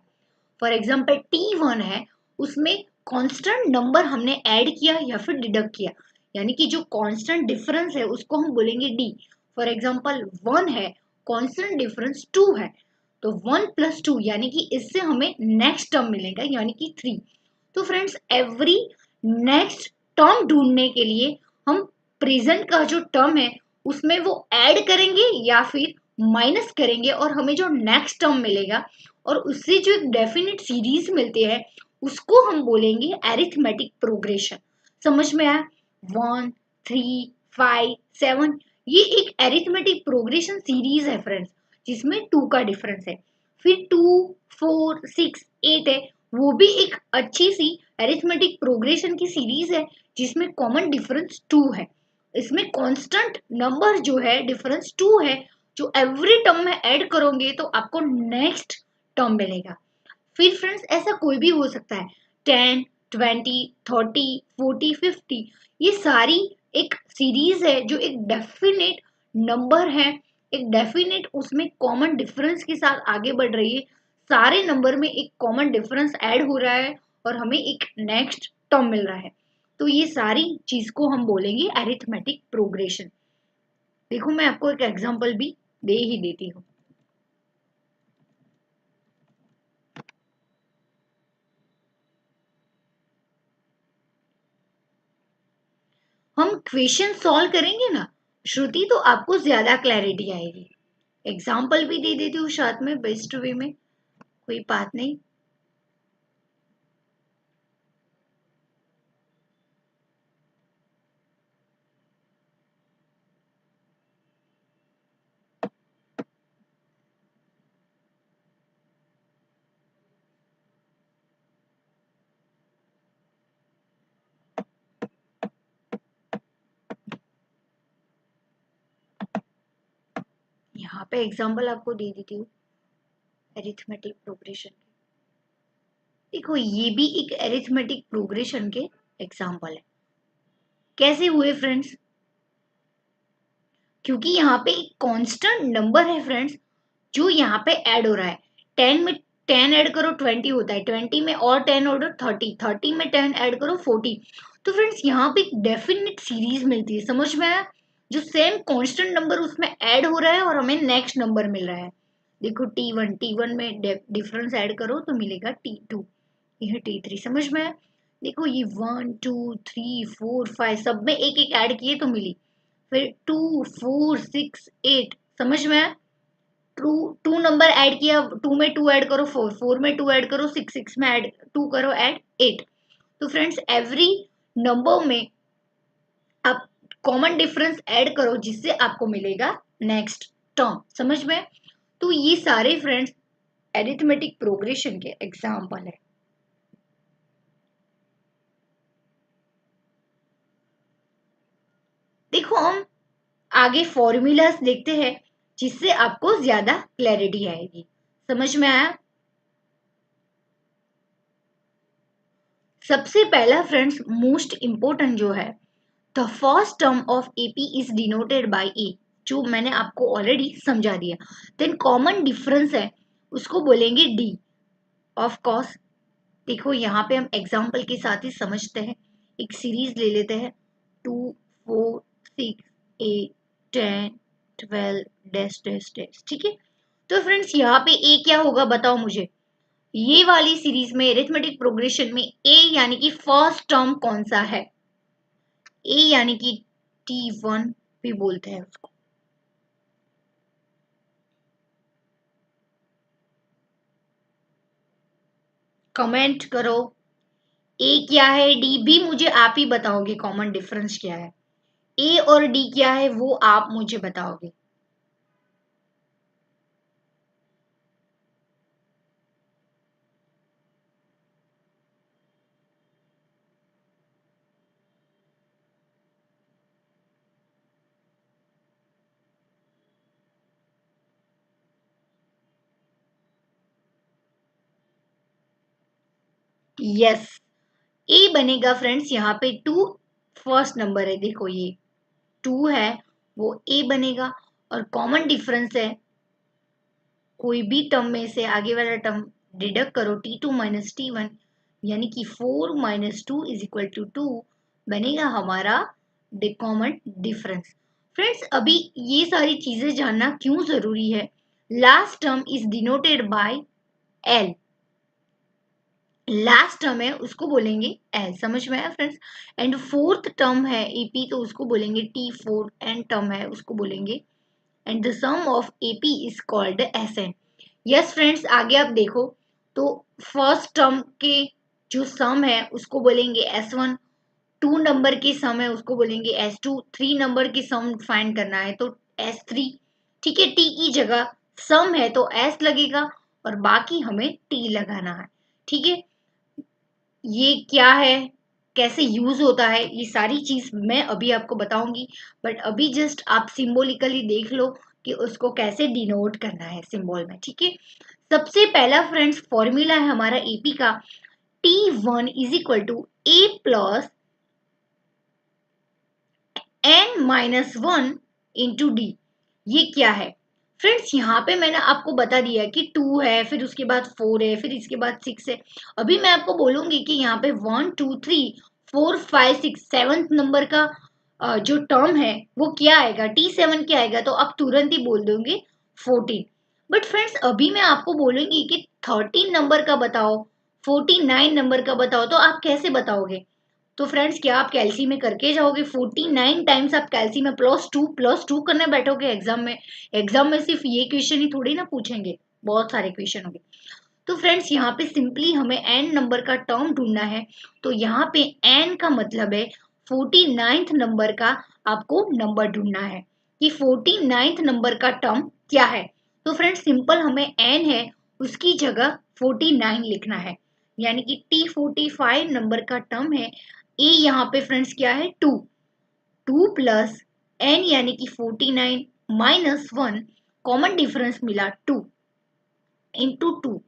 फॉर एग्जाम्पल T1 है, उसमें कांस्टेंट नंबर हमने ऐड किया या फिर डिडक्ट किया, यानी कि जो कांस्टेंट डिफरेंस है उसको हम बोलेंगे D। फॉर एग्जाम्पल 1 है, कांस्टेंट डिफरेंस 2 है, तो 1 प्लस 2 यानी कि इससे हमें नेक्स्ट टर्म मिलेगा यानी कि 3। तो फ्रेंड्स एवरी नेक्स्ट टर्म ढूंढने के लिए हम प्रेजेंट का जो टर्म है उसमें वो ऐड करेंगे या फिर माइनस करेंगे, और हमें जो नेक्स्ट टर्म मिलेगा और उससे जो एक डेफिनेट सीरीज मिलती है उसको हम बोलेंगे एरिथमेटिक प्रोग्रेशन। समझ में आया? 1, 3, 5, 7, ये एक एरिथमेटिक प्रोग्रेशन सीरीज है फ्रेंड्स, जिसमें 2 का डिफरेंस है। फिर 2, 4, 6, 8 है, वो भी एक अच्छी सी एरिथमेटिक प्रोग्रेशन की सीरीज है जिसमें कॉमन डिफरेंस 2 है। इसमें कांस्टेंट नंबर जो है डिफरेंस 2 है, जो एवरी टर्म में ऐड करोगे तो आपको नेक्स्ट टर्म मिलेगा। फिर फ्रेंड्स ऐसा कोई भी हो सकता है, 10, 20, 30, 40, 50, ये सारी एक सीरीज है जो एक डेफिनेट नंबर है, एक डेफिनेट उसमें कॉमन डिफरेंस के साथ आगे बढ़ रही है। सारे नंबर में एक कॉमन डिफरेंस ऐड हो रहा है और हमें एक नेक्स्ट टर्म मिल रहा है, तो ये सारी चीज को हम बोलेंगे अरिथमेटिक प्रोग्रेशन। देखो मैं आपको एक एग्जांपल भी दे ही देती हूँ। हम क्वेश्चन सॉल्व करेंगे ना श्रुति, तो आपको ज्यादा क्लैरिटी आएगी। एग्जाम्पल भी दे देती हूँ साथ में, बेस्ट वे में, कोई बात नहीं। यहाँ पे एग्जाम्पल आपको दे देती हूँ एरिथमेटिक प्रोग्रेशन के। देखो ये भी एक एरिथमेटिक प्रोग्रेशन के एग्जाम्पल है। कैसे हुए फ्रेंड्स? क्योंकि यहाँ पे एक कांस्टेंट नंबर है फ्रेंड्स जो यहाँ पे ऐड हो रहा है। 10 में 10 ऐड करो 20 होता है, 20 में और 10 ऐड 30, 30 में 10 ऐड करो 40। तो फ्रेंड्स यहाँ पे एक डेफिनेट सीरीज मिलती है, समझ में आया? जो सेम कांस्टेंट नंबर उसमें ऐड हो रहा है और हमें नेक्स्ट नंबर मिल रहा है। देखो T1 में डिफरेंस ऐड करो तो मिलेगा T2, यह T3, समझ में आया? देखो ये 1, 2, 3, 4, 5 सब में एक एक ऐड किए तो मिली। फिर 2, 4, 6, 8, समझ में आया? टू टू नंबर ऐड किया, 2 में 2 ऐड करो 4, 4 में 2 ऐड करो 6, 6 में ऐड 2 करो ऐड 8। तो फ्रेंड्स एवरी नंबर में आप कॉमन डिफरेंस ऐड करो जिससे आपको मिलेगा नेक्स्ट टर्म, समझ में? तो ये सारे फ्रेंड्स एरिथमेटिक प्रोग्रेशन के एग्जाम्पल है। देखो हम आगे फॉर्मूलाज देखते हैं जिससे आपको ज्यादा क्लैरिटी आएगी, समझ में आया? सबसे पहला फ्रेंड्स मोस्ट इंपोर्टेंट जो है, the first term of AP is denoted bye A, जो मैंने आपको ऑलरेडी समझा दिया। देन कॉमन डिफरेंस है उसको बोलेंगे D। ऑफ कोर्स देखो यहाँ पे हम एग्जाम्पल के साथ ही समझते हैं, एक सीरीज ले लेते हैं 2, 4, 6, 8, 10, 12 डैश डैश डैश। ठीक है, तो फ्रेंड्स यहाँ पे ए क्या होगा बताओ मुझे। ये वाली सीरीज में अरिथमेटिक प्रोग्रेशन में ए यानी कि फर्स्ट टर्म कौन सा है। ए यानी कि T1 भी बोलते हैं उसको। कमेंट करो ए क्या है, डी भी मुझे आप ही बताओगे कॉमन डिफरेंस क्या है। ए और डी क्या है वो आप मुझे बताओगे। यस, ए बनेगा फ्रेंड्स यहाँ पे टू। फर्स्ट नंबर है, देखो ये टू है, वो ए बनेगा। और कॉमन डिफरेंस है, कोई भी टर्म में से आगे वाला टर्म डिडक्ट करो, T2 माइनस T1 यानी कि 4 माइनस 2 इज इक्वल टू 2 बनेगा हमारा कॉमन डिफरेंस। फ्रेंड्स अभी ये सारी चीजें जानना क्यों जरूरी है। Last term is denoted by l. Last term है उसको बोलेंगे एल, समझ में आया फ्रेंड्स। एंड फोर्थ टर्म है एपी तो उसको बोलेंगे T4। एंड टर्म है उसको बोलेंगे, and the sum of AP is called s n. Yes friends, आगे आप देखो तो फर्स्ट टर्म के जो सम है उसको बोलेंगे S1। 2 नंबर की सम है उसको बोलेंगे S2। 3 नंबर की सम फाइंड करना है तो S3। ठीक है, टी की जगह सम है तो S लगेगा और बाकी हमें टी लगाना है। ठीक है, ये क्या है, कैसे यूज होता है, ये सारी चीज मैं अभी आपको बताऊंगी। बट अभी जस्ट आप सिंबॉलिकली देख लो कि उसको कैसे डिनोट करना है सिंबल में। ठीक है, सबसे पहला फ्रेंड्स फॉर्मूला है हमारा एपी का, T1 is equal to a plus n minus 1 into D. ये क्या है फ्रेंड्स, यहाँ पे मैंने आपको बता दिया कि 2 है, फिर उसके बाद 4 है, फिर इसके बाद 6 है। अभी मैं आपको बोलूंगी कि यहाँ पे 1 2 3 4 5 6 7 नंबर का जो टर्म है वो क्या आएगा, T7 क्या आएगा, तो आप तुरंत ही बोल दोगे 14। बट फ्रेंड्स अभी मैं आपको बोलूंगी कि 13 नंबर का बताओ, 49 नंबर का बताओ, तो आप कैसे बताओगे। तो फ्रेंड्स क्या आप कैलसी में करके जाओगे, 49 टाइम्स आप कैलसी में प्लस टू करने बैठोगे एग्जाम में। एग्जाम में सिर्फ ये क्वेश्चन ही थोड़ी ना पूछेंगे, बहुत सारे क्वेश्चन होंगे। तो फ्रेंड्स यहाँ पे सिंपली हमें एन नंबर का टर्म ढूंढना है। तो यहाँ पे एन का मतलब है 49th नंबर का आपको नंबर ढूंढना है कि 49th नंबर का टर्म क्या है। तो फ्रेंड्स सिंपल हमें एन है उसकी जगह 49 लिखना है, यानी कि T45 नंबर का टर्म है। ए यहाँ पे फ्रेंड्स क्या है 2। 2 प्लस एन यानी कि 49 माइनस 1, कॉमन डिफरेंस मिला 2 इंटू 2।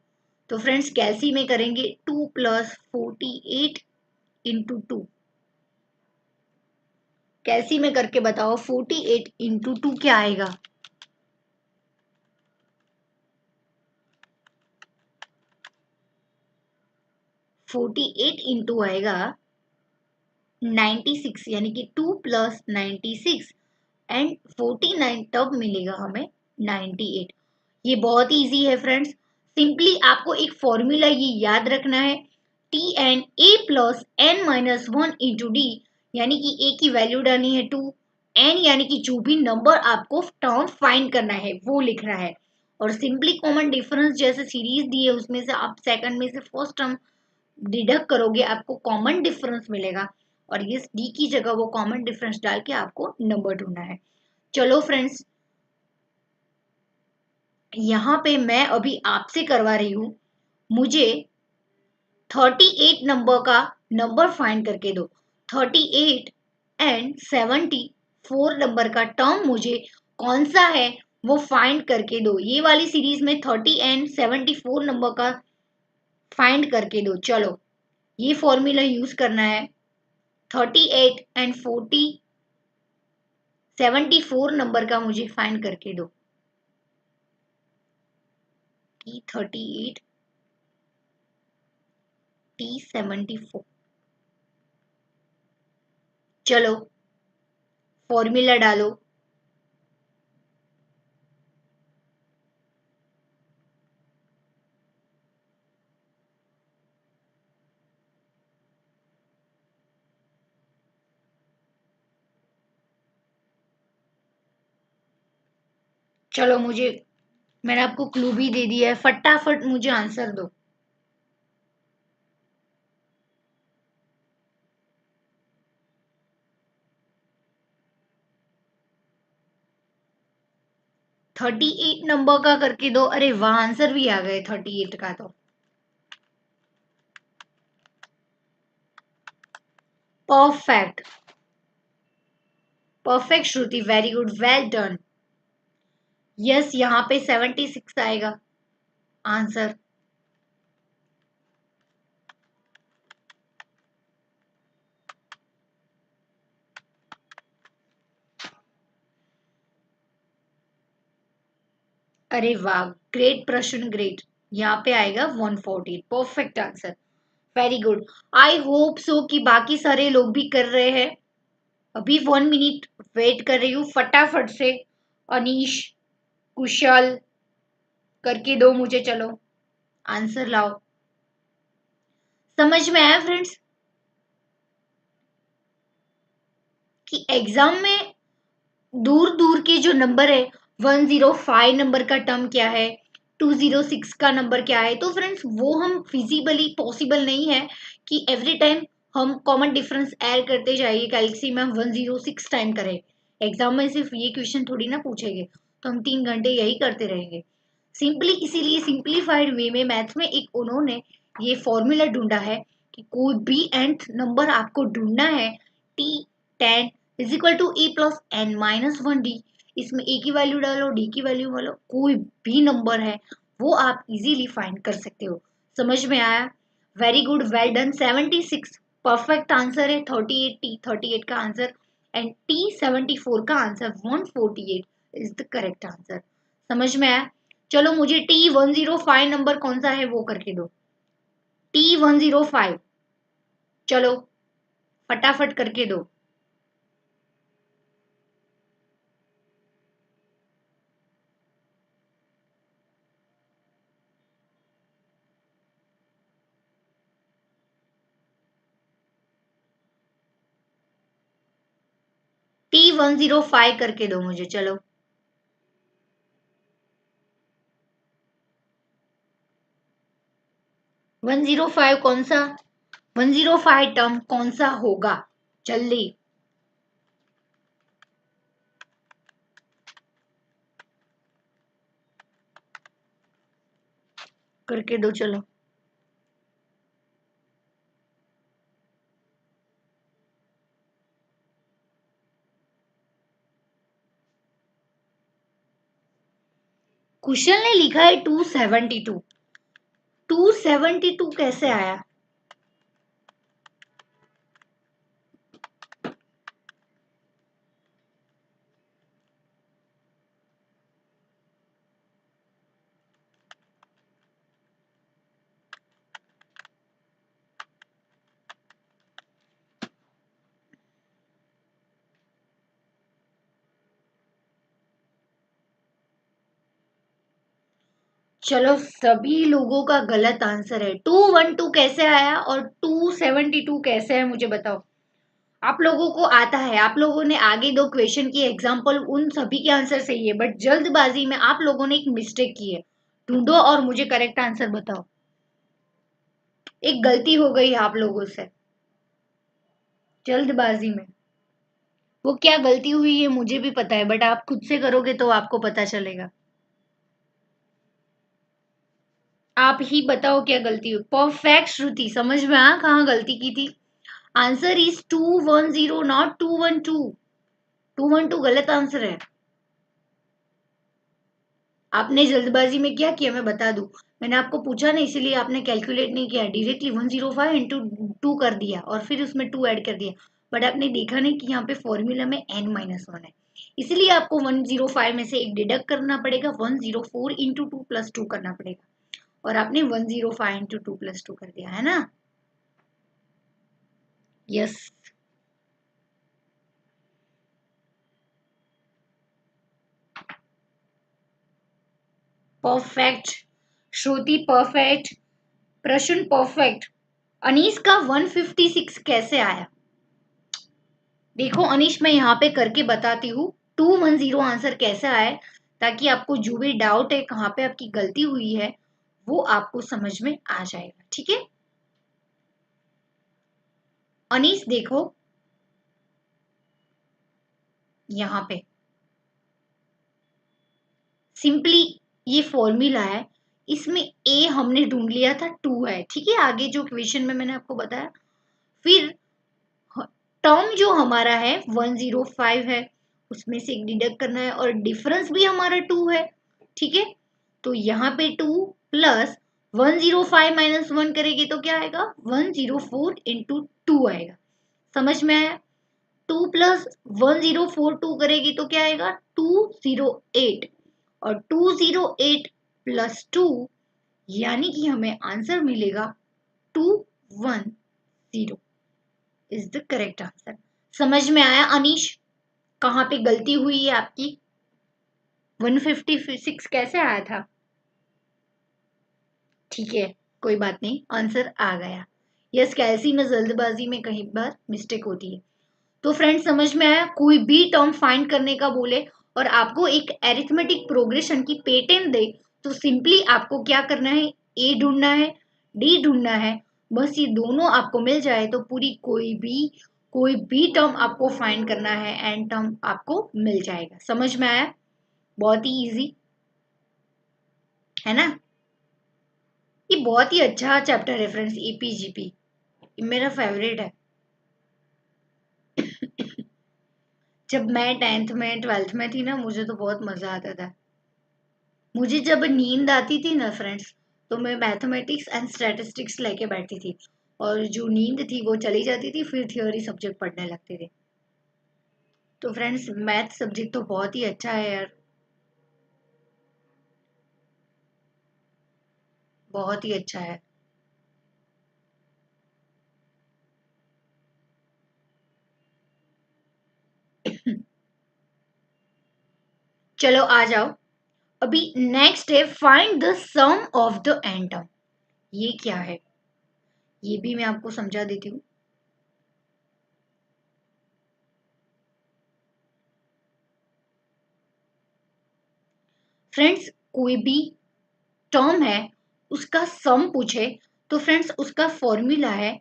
तो फ्रेंड्स कैलसी में करेंगे 2 प्लस 48 इंटू 2। कैलसी में करके बताओ 48 इंटू 2 क्या आएगा। 48 इंटू आएगा 96, यानी कि 2 प्लस 96 एंड 49 तब मिलेगा हमें 98। ये बहुत इजी है फ्रेंड्स, सिंपली आपको एक फॉर्मूला ये याद रखना है, T n a plus n minus 1 into d, यानी कि ए की वैल्यू डालनी है 2, एन यानी कि जो भी नंबर आपको टर्म फाइंड करना है वो लिखना है। और सिंपली कॉमन डिफरेंस जैसे सीरीज दी है उसमें से आप सेकंड में से फर्स्ट टर्म डिडक्ट करोगे आपको कॉमन डिफरेंस मिलेगा, और ये डी की जगह वो कॉमन डिफरेंस डाल के आपको नंबर ढूंढना है। चलो फ्रेंड्स, यहाँ पे मैं अभी आपसे करवा रही हूँ, मुझे 38 नंबर का नंबर फाइंड करके दो। 38 एंड 74 नंबर का टर्म मुझे कौन सा है वो फाइंड करके दो। ये वाली सीरीज में 30 एंड 74 नंबर का फाइंड करके दो। चलो ये फॉर्मूला यूज करना है, 38 एंड 74 नंबर का मुझे फाइंड करके दो। T38 T74। चलो फॉर्मूला डालो, चलो मैंने आपको क्लू भी दे दिया है, फटाफट मुझे आंसर दो। थर्टी एट नंबर का करके दो। अरे वाह, आंसर भी आ गए 38 का। तो perfect, perfect Shruti, very good, well done. Yes, यहाँ पे 76 आएगा आंसर। अरे वाह, ग्रेट प्रश्न, ग्रेट। यहाँ पे आएगा 140, perfect answer, very good. I hope so कि बाकी सारे लोग भी कर रहे हैं। अभी 1 मिनट वेट कर रही हूँ, फटाफट से अनीश, कुशल करके दो मुझे, चलो आंसर लाओ। समझ में आया फ्रेंड्स कि एग्जाम में दूर दूर के जो नंबर है, 105 नंबर का टर्म क्या है, 206 का नंबर क्या है, तो फ्रेंड्स वो हम फिजिबली पॉसिबल नहीं है कि एवरी टाइम हम कॉमन डिफरेंस ऐड करते जाइए, गैलेक्सी में हम 106 टाइम करें। एग्जाम में सिर्फ ये क्वेश्चन थोड़ी ना पूछेंगे, तो हम 3 घंटे यही करते रहेंगे। सिंपली इसीलिए सिंप्लीफाइड वे में मैथ में एक उन्होंने ये फॉर्मूला ढूंढा है कि कोई भी nth नंबर आपको ढूंढना है, T10 is equal to a plus n minus one d. इसमें ए की वैल्यू डालो, डी की वैल्यू डालो, कोई भी नंबर है वो आप इजीली फाइंड कर सकते हो। समझ में आया? Very good, well done. 76 perfect answer है। 38 टी 38 का आंसर एंड टी 74 का answer 148 is the correct answer. समझ में आया? चलो मुझे T105 नंबर कौन सा है वो करके दो। T105, चलो फटाफट करके दो। T105 करके दो मुझे, चलो। 105 कौन सा, 105 टर्म कौन सा होगा, जल्दी करके दो, चलो। कुशल ने लिखा है 272। 272 कैसे आया? चलो, सभी लोगों का गलत आंसर है। 212 कैसे आया और 272 कैसे है, मुझे बताओ। आप लोगों को आता है, आप लोगों ने आगे दो क्वेश्चन की एग्जाम्पल, उन सभी के आंसर सही है, बट जल्दबाजी में आप लोगों ने एक मिस्टेक की है। ढूंढो और मुझे करेक्ट आंसर बताओ। एक गलती हो गई आप लोगों से जल्दबाजी में। वो क्या गलती हुई है मुझे भी पता है, बट आप खुद से करोगे तो आपको पता चलेगा। आप ही बताओ क्या गलती हुई। परफेक्ट श्रुति, समझ में आ कहाँ गलती की थी। Answer is 210, not 212। 212 गलत आंसर है। आपने जल्दबाजी में क्या किया मैं बता दूं। मैंने आपको पूछा ना, इसीलिए आपने कैलकुलेट नहीं किया, डायरेक्टली 105 इंटू 2 कर दिया और फिर उसमें 2 ऐड कर दिया। बट आपने देखा नहीं कि यहाँ पे फॉर्मूला में n-1 है, इसलिए आपको 105 में से एक डिडक्ट करना पड़ेगा, 104 इंटू 2 प्लस 2 करना पड़ेगा, और आपने 105 इंटू 2 प्लस 2 कर दिया है ना। यस, परफेक्ट श्रुति, परफेक्ट प्रश्न, परफेक्ट। अनीस का 156 कैसे आया? देखो अनीश, मैं यहाँ पे करके बताती हूँ 210 आंसर कैसे आया। ताकि आपको जो भी डाउट है कहाँ पे आपकी गलती हुई है वो आपको समझ में आ जाएगा। ठीक है अनीस, देखो यहाँ पे सिंपली ये फॉर्मूला है, इसमें ए हमने ढूंढ लिया था 2 है। ठीक है आगे जो क्वेश्चन में मैंने आपको बताया, फिर टर्म जो हमारा है 105 है, उसमें से एक डिडक्ट करना है और डिफरेंस भी हमारा 2 है। ठीक है तो यहाँ पे 2 प्लस 105 माइनस 1 करेंगे तो क्या आएगा 104 इंटू 2 आएगा। समझ में आया? 2 प्लस 1042 करेगी तो क्या आएगा 208 और 208 प्लस 2 यानी कि हमें आंसर मिलेगा 210 इज द करेक्ट आंसर। समझ में आया अनीश कहाँ पे गलती हुई है आपकी? 156 कैसे आया था? ठीक है कोई बात नहीं, आंसर आ गया। यस कैलसी में जल्दबाजी में कहीं बार मिस्टेक होती है। तो फ्रेंड्स समझ में आया, कोई भी टर्म फाइंड करने का बोले और आपको एक एरिथमेटिक प्रोग्रेशन की पैटर्न दे तो सिंपली आपको क्या करना है, ए ढूंढना है, डी ढूंढना है। बस ये दोनों आपको मिल जाए तो पूरी कोई भी टर्म आपको फाइंड करना है एंड टर्म आपको मिल जाएगा। समझ में आया? बहुत ही इजी है ना? ये बहुत ही अच्छा चैप्टर है फ्रेंड्स, एपीजीपी मेरा फेवरेट है। जब मैं 10th में 12th में थी ना मुझे तो बहुत मजा आता था। मुझे जब नींद आती थी ना फ्रेंड्स तो मैं मैथमेटिक्स एंड स्टैटिस्टिक्स लेके बैठती थी और जो नींद थी वो चली जाती थी, फिर थियोरी सब्जेक्ट पढ़ने लगते थे। तो फ्रेंड्स मैथ सब्जेक्ट तो बहुत ही अच्छा है यार, बहुत ही अच्छा है। चलो आ जाओ, अभी नेक्स्ट है find the sum of the atom. ये क्या है ये भी मैं आपको समझा देती हूँ। फ्रेंड्स कोई भी टर्म है उसका सम पूछे तो फ्रेंड्स उसका फॉर्मूला है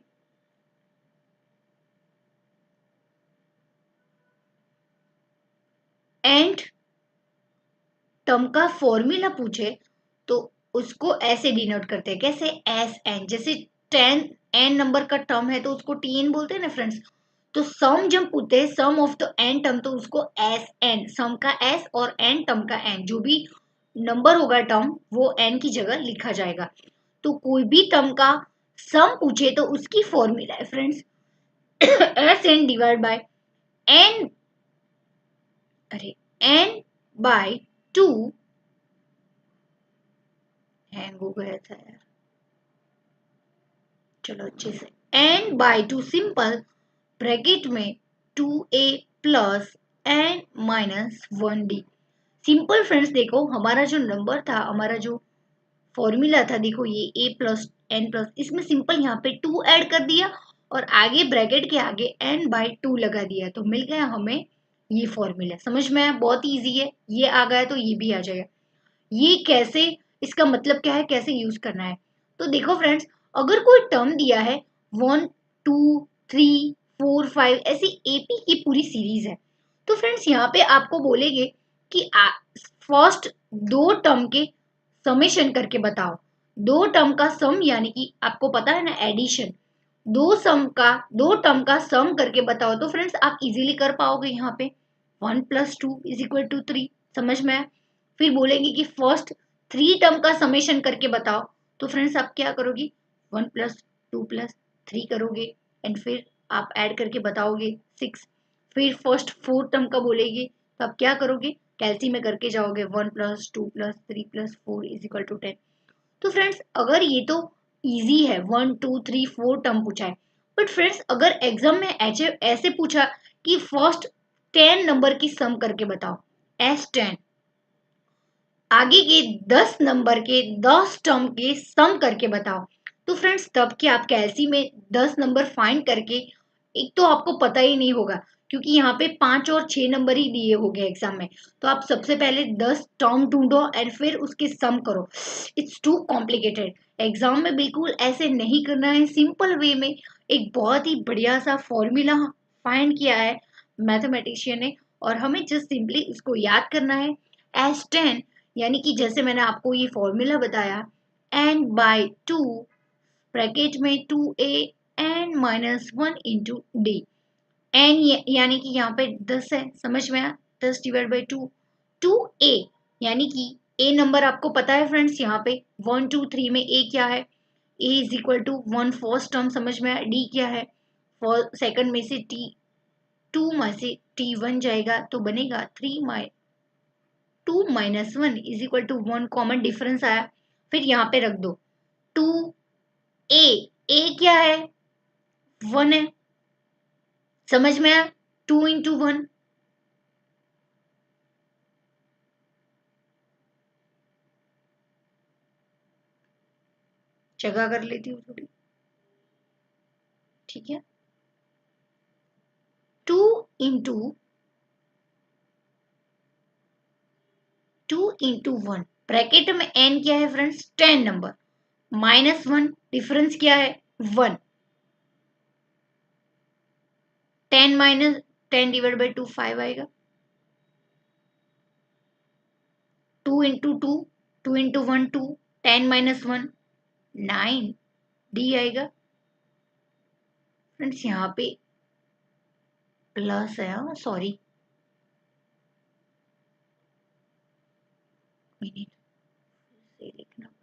एंड टर्म का फॉर्मूला पूछे तो उसको ऐसे डिनोट करते हैं, कैसे? S n. जैसे 10 एन नंबर का टर्म है तो उसको टी एन बोलते हैं ना फ्रेंड्स। तो सम जब पूछते हैं सम ऑफ द एन टर्म तो उसको एस एन, सम का एस और एन टर्म का एन, जो भी नंबर होगा टर्म वो एन की जगह लिखा जाएगा। तो कोई भी टर्म का सम पूछे तो उसकी फॉर्मूला है friends S n divide by n, अरे एन बाय 2, हैंग हो गया था यार, चलो अच्छे से, एन बाय 2 सिंपल ब्रैकेट में 2a plus n minus 1d। Simple friends देखो हमारा जो नंबर था, हमारा जो फॉर्मूला था, देखो ये a प्लस एन प्लस, इसमें सिंपल यहाँ पे 2 ऐड कर दिया और आगे ब्रैकेट के आगे n बाय 2 लगा दिया तो मिल गया हमें ये फॉर्मूला। समझ में आया? बहुत इजी है, ये आ गया तो ये भी आ जाएगा। ये कैसे, इसका मतलब क्या है, कैसे यूज करना है? तो देखो फ्रेंड्स अगर कोई टर्म दिया है 1 2 3 4 5 ऐसी एपी की पूरी सीरीज है तो फ्रेंड्स यहाँ पे आपको बोलेंगे कि फर्स्ट दो टर्म के समेशन करके बताओ। दो टर्म का सम यानी कि आपको पता है ना एडिशन, दो टर्म का सम करके बताओ तो फ्रेंड्स आप इजीली कर पाओगे। यहाँ पे 1 + 2 = 3। समझ में आया? फिर बोलेंगे कि फर्स्ट 3 टर्म का समेशन करके बताओ तो फ्रेंड्स आप क्या करोगी 1 + 2 + 3 करोगे एंड फिर आप ऐड करके बताओगे 6। फिर फर्स्ट 4 टर्म का बोलेगी तो आप क्या करोगे, कैलसी में करके जाओगे 1 + 2 + 3 + 4 = 10। तो फ्रेंड्स अगर ये तो इजी है, 1 2 3 4 टर्म पूछा है, बट फ्रेंड्स अगर एग्जाम में ऐसे पूछा कि फर्स्ट 10 नंबर की सम करके बताओ, S10, आगे के 10 नंबर के 10 टर्म के सम करके बताओ तो फ्रेंड्स तब क्या आप कैलसी में 10 नंबर फाइंड करके, एक तो आपको पता ही नहीं होगा क्योंकि यहाँ पे 5 और 6 नंबर ही दिए हो गए एग्जाम में। तो आप सबसे पहले 10 टर्म ढूंढो एंड फिर उसके सम करो। It's too complicated. एग्जाम में बिल्कुल ऐसे नहीं करना है, सिंपल वे में एक बहुत ही बढ़िया सा फॉर्मूला फाइंड किया है मैथमेटिशियन ने, और हमें जस्ट सिंपली इसको याद करना है। S10 यानी कि जैसे मैंने आपको ये फॉर्मूला बताया, n बाई 2 ब्रैकेट में 2a n minus 1 into d. N यानी कि यहाँ पे 10 है, समझ में आया, 10 डिवाइड बाई 2। 2a यानी कि a नंबर आपको पता है फ्रेंड्स, यहाँ पे 1 2 3 में a क्या है, a is equal to 1 first term, समझ में आया। d क्या है, सेकंड में से t 2 में से t1 जाएगा तो बनेगा 2 minus 1 is equal to 1, common difference आया, फिर यहाँ पे रख दो 2a। a क्या है, 1 है, समझ में आया। 2 इंटू 1, जगह कर लेती हूँ थोड़ी, ठीक है। 2 इंटू 1 ब्रैकेट में n क्या है फ्रेंड्स, 10 नंबर, माइनस 1 डिफरेंस क्या है 1, 10 माइनस 10 डिवाइड बाई 2 5 आएगा। 2 इंटू 2, 2 इंटू 1 2, 10 माइनस 1 9 डी आएगा। फ्रेंड्स यहाँ पे प्लस है, सॉरी, मिनट से लिखना पड़ेगा।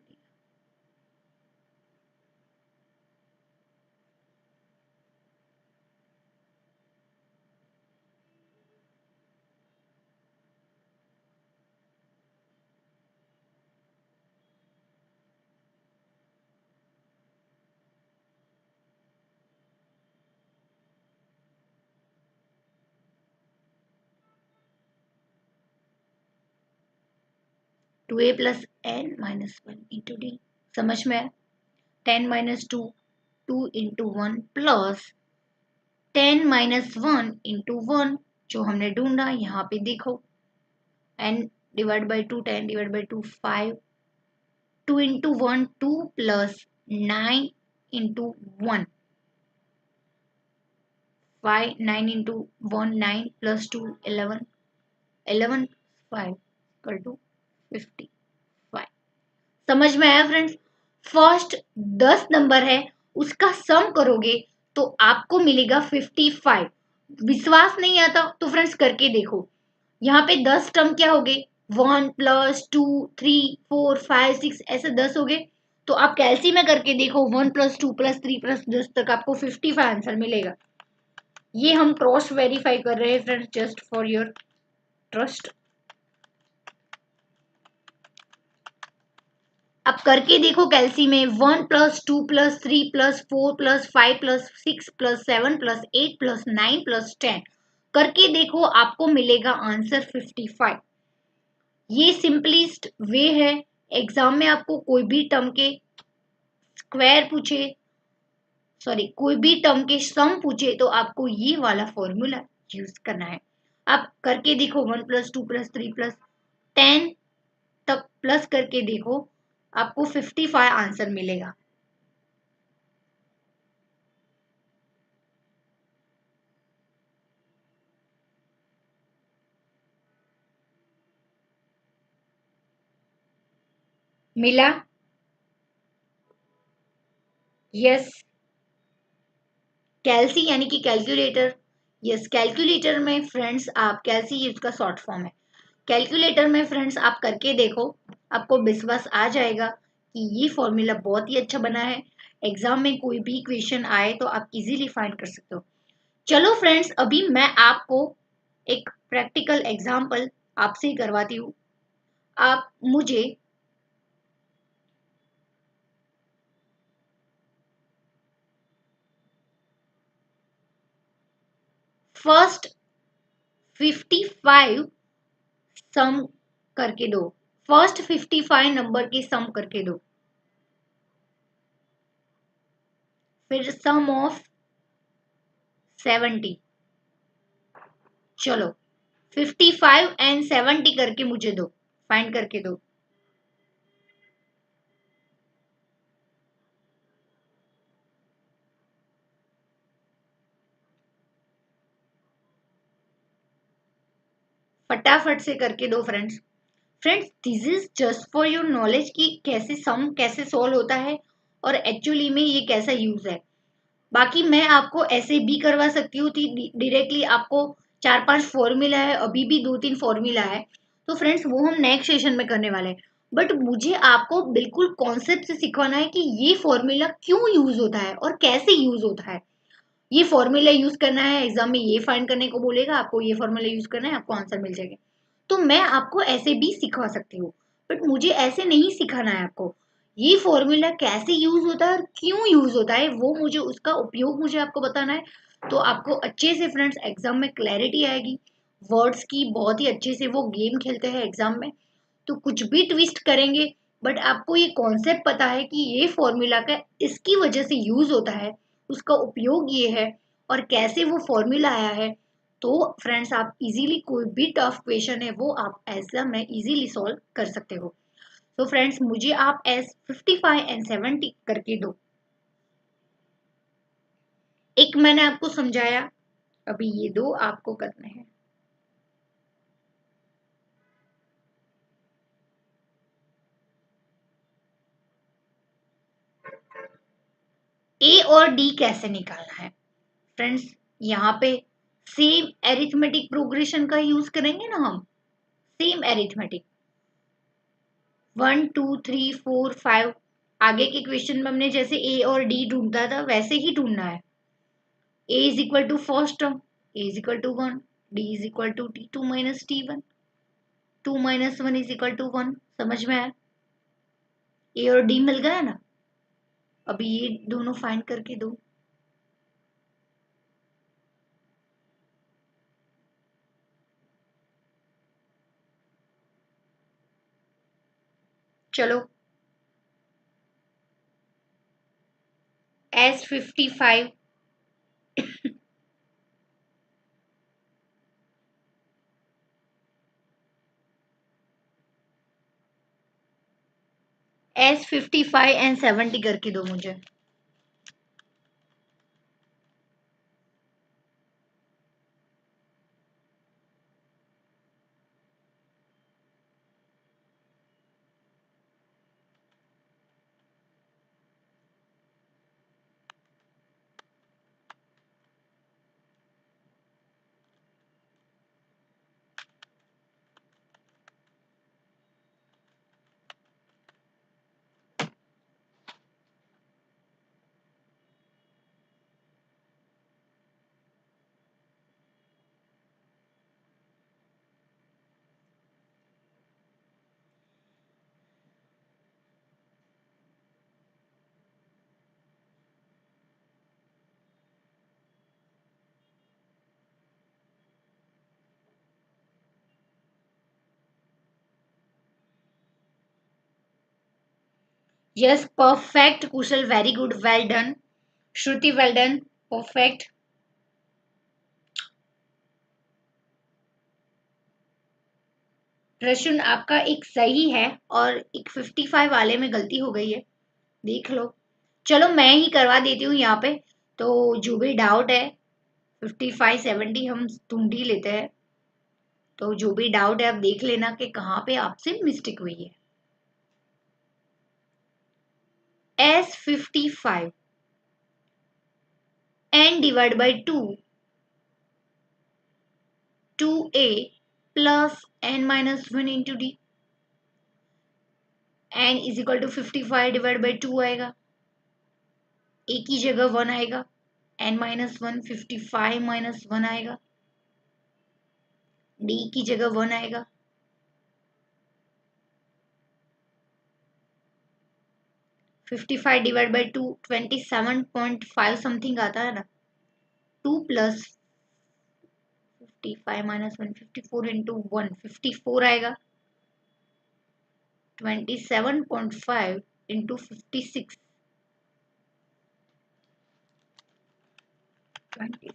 2a plus n minus 1 into d, समझ में है। 10 minus 2, 2 into 1 plus 10 minus 1 into 1, जो हमने ढूंढा यहाँ पे देखो, n divide by 2, 10 divide by 2 5, 2 into 1 2 plus 9 into 1 5, 9 into 1 9 plus 2 11, 11 5 equal to 55। समझ में आया फ्रेंड्स। फर्स्ट 10 नंबर है, उसका सम करोगे तो आपको मिलेगा 55। विश्वास नहीं आता तो फ्रेंड्स करके देखो, यहाँ पे 10 टर्म क्या हो गए, 1 प्लस 2 3 4 5 6 ऐसे 10 हो गए। तो आप कैलसी में करके देखो, 1 प्लस 2 प्लस 3 प्लस 10 तक आपको 55 आंसर मिलेगा। ये हम क्रॉस वेरीफाई कर रहे हैं friends, just for your trust. अब करके देखो कैलसी में, 1 plus 2 plus 3 plus 4 plus 5 plus 6 plus 7 plus 8 plus 9 plus 10 करके देखो, आपको मिलेगा आंसर 55। ये सिंपलिस्ट वे है। एग्जाम में आपको कोई भी टर्म के स्क्वायर पूछे, सॉरी कोई भी टर्म के सम पूछे तो आपको ये वाला फॉर्मूला यूज करना है। आप करके देखो, 1 प्लस 2 प्लस 3 प्लस 10 तक प्लस करके देखो, आपको 55 आंसर मिलेगा। मिला, यस। कैलसी यानी कि कैलकुलेटर, यस। कैलकुलेटर में फ्रेंड्स आप, कैलसी ये उसका शॉर्ट फॉर्म है। कैलकुलेटर में फ्रेंड्स आप करके देखो, आपको विश्वास आ जाएगा कि ये फॉर्मूला बहुत ही अच्छा बना है। एग्जाम में कोई भी क्वेश्चन आए तो आप इजीली फाइंड कर सकते हो। चलो फ्रेंड्स, अभी मैं आपको एक प्रैक्टिकल एग्जाम्पल आपसे ही करवाती हूँ। आप मुझे फर्स्ट 55 सम करके दो, फर्स्ट 55 नंबर के सम करके दो, फिर सम ऑफ 70, चलो 55 एंड 70 करके मुझे दो, फाइंड करके दो। फटाफट से करके दो friends. Friends this is just for your knowledge कि कैसे सम कैसे सॉल्व होता है और एक्चुअली में ये कैसा यूज है। बाकी मैं आपको ऐसे भी करवा सकती हूँ थी डायरेक्टली, आपको 4-5 फॉर्मूला है, अभी भी 2-3 फॉर्मूला है, तो फ्रेंड्स वो हम नेक्स्ट सेशन में करने वाले हैं। बट मुझे आपको बिल्कुल कॉन्सेप्ट से सिखवाना है कि ये फॉर्मूला क्यों यूज होता है और कैसे यूज होता है। ये फॉर्मूला यूज करना है, एग्जाम में ये फाइंड करने को बोलेगा, आपको ये फॉर्मूला यूज करना है, आपको आंसर मिल जाएगा। तो मैं आपको ऐसे भी सिखा सकती हूँ, बट मुझे ऐसे नहीं सिखाना है आपको। ये फॉर्मूला कैसे यूज होता है और क्यों यूज होता है वो मुझे, उसका उपयोग मुझे आपको बताना है। तो आपको अच्छे से फ्रेंड्स एग्जाम में क्लैरिटी आएगी। वर्ड्स की बहुत ही अच्छे से वो गेम खेलते हैं एग्जाम में, तो कुछ भी ट्विस्ट करेंगे, बट आपको ये कॉन्सेप्ट पता है कि ये फॉर्मूला का इसकी वजह से यूज होता है, उसका उपयोग ये है और कैसे वो फॉर्मूला आया है। तो फ्रेंड्स आप इजीली कोई भी टफ क्वेश्चन है वो आप एग्जाम में इजीली सॉल्व कर सकते हो। तो फ्रेंड्स मुझे आप एस 55 एंड 70 करके दो। एक मैंने आपको समझाया, अभी ये दो आपको करने हैं। ए और डी कैसे निकालना है फ्रेंड्स, यहाँ पे सेम एरिथमेटिक प्रोग्रेशन का यूज करेंगे ना हम। सेम एरिथमेटिक 1 2 3 4 5, आगे के क्वेश्चन में हमने जैसे ए और डी ढूंढता था वैसे ही ढूंढना है। ए is equal to first term, A is equal to 1, D is equal to T2 minus T1, 2 minus 1 is equal to 1। समझ में आया? ए और डी मिल गया ना, अभी ये दोनों फाइंड करके दो। चलो S55 S55 एंड 70 करके दो मुझे। यस परफेक्ट कुशल, वेरी गुड, वेल डन। श्रुति वेल डन, परफेक्ट। प्रश्न आपका एक सही है और एक 55 वाले में गलती हो गई है, देख लो। चलो मैं ही करवा देती हूँ यहाँ पे, तो जो भी डाउट है 55 70 हम ढूंढ ही लेते हैं। तो जो भी डाउट है आप देख लेना कि कहाँ पे आपसे मिस्टेक हुई है। S55 n divide by 2 2a plus n minus 1 into d, n is equal to 55 divide by 2 आएगा, a की जगह 1 आएगा, n माइनस 1 55 माइनस 1 आएगा, d की जगह 1 आएगा, 55 डिवाइड बाई 2 27.5 समथिंग आता है ना, 2 प्लस 55 माइनस 1 54 इंटू 1 54 आएगा, 27.5 इंटू 56 27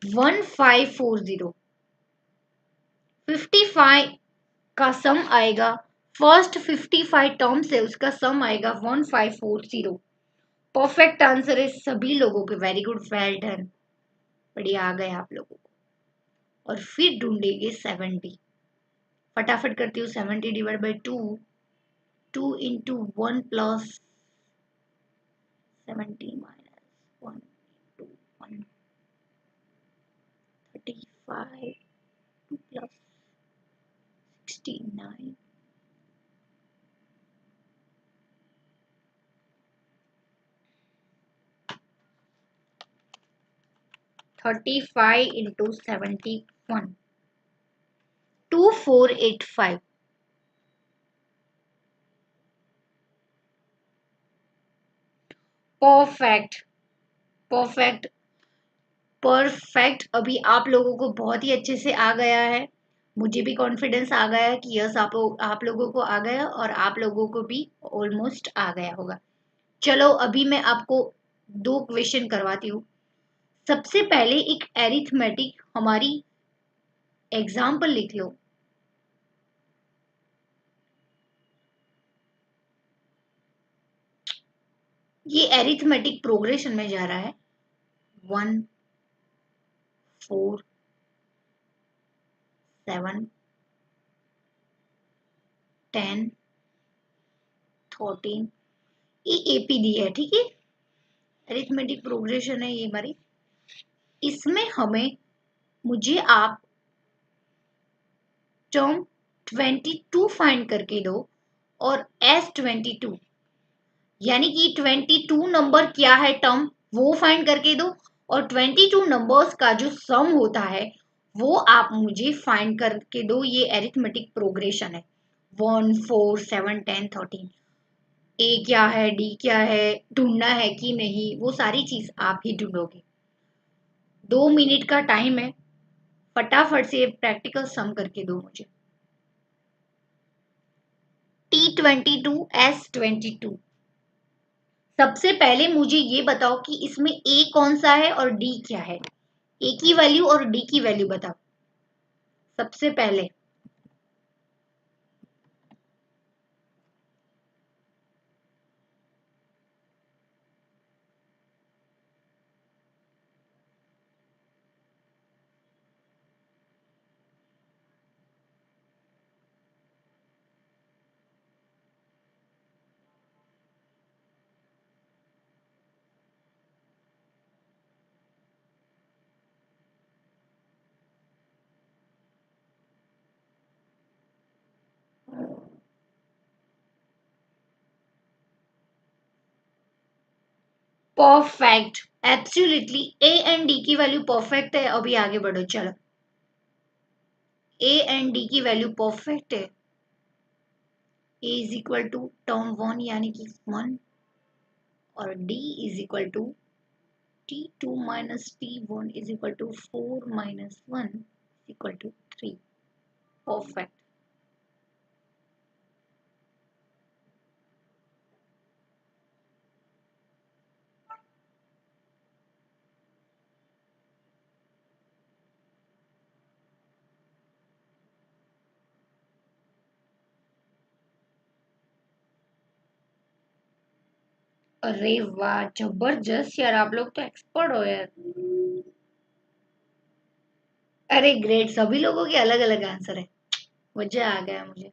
1540। 55 का सम आएगा, फर्स्ट 55 टर्म से उसका सम आएगा 1540। परफेक्ट आंसर है सभी लोगों के। वेरी गुड, वेल डन, बढ़िया आ गए आप लोगों को। और फिर ढूंढेंगे 70। फटाफट करती हूँ। 70 divide by 2, 2 into 1 plus 70 minus 1 into 1, 35, 2 plus 69, 35 into 71, 2485। Perfect, perfect, perfect. अभी आप लोगों को बहुत ही अच्छे से आ गया है। मुझे भी कॉन्फिडेंस आ गया है कि यस आप लोगों को आ गया और आप लोगों को भी ऑलमोस्ट आ गया होगा। चलो अभी मैं आपको दो क्वेश्चन करवाती हूँ। सबसे पहले एक एरिथमेटिक हमारी एग्जाम्पल लिख लो। ये एरिथमेटिक प्रोग्रेशन में जा रहा है। 1, 4, 7, 10, 13, ये एपी दी है, ठीक है। एरिथमेटिक प्रोग्रेशन है ये हमारी। इसमें मुझे आप टर्म 22 फाइंड करके दो और S22 यानी कि 22 नंबर क्या है टर्म वो फाइंड करके दो, और 22 नंबर्स का जो सम होता है वो आप मुझे फाइंड करके दो। ये एरिथमेटिक प्रोग्रेशन है। 1, 4, 7, 10, 13। ए क्या है, डी क्या है, ढूंढना है कि नहीं, वो सारी चीज आप ही ढूंढोगे। 2 मिनट का टाइम है, फटाफट से प्रैक्टिकल सम करके दो मुझे। T22 S22। सबसे पहले मुझे ये बताओ कि इसमें ए कौन सा है और डी क्या है। ए की वैल्यू और डी की वैल्यू बताओ सबसे पहले। Perfect, absolutely a and d की वैल्यू परफेक्ट है। अभी आगे बढ़ो, चलो। ए एंड डी की वैल्यू परफेक्ट है। ए इज इक्वल टू टर्म 1 यानी कि 1, और d is equal to T2 minus T1 is equal to 4 minus 1 equal to 3। Perfect. अरे वाह, जबरदस्त यार, आप लोग तो एक्सपर्ट हो यार। अरे ग्रेट, सभी लोगों के अलग अलग आंसर है। मजा आ गया मुझे।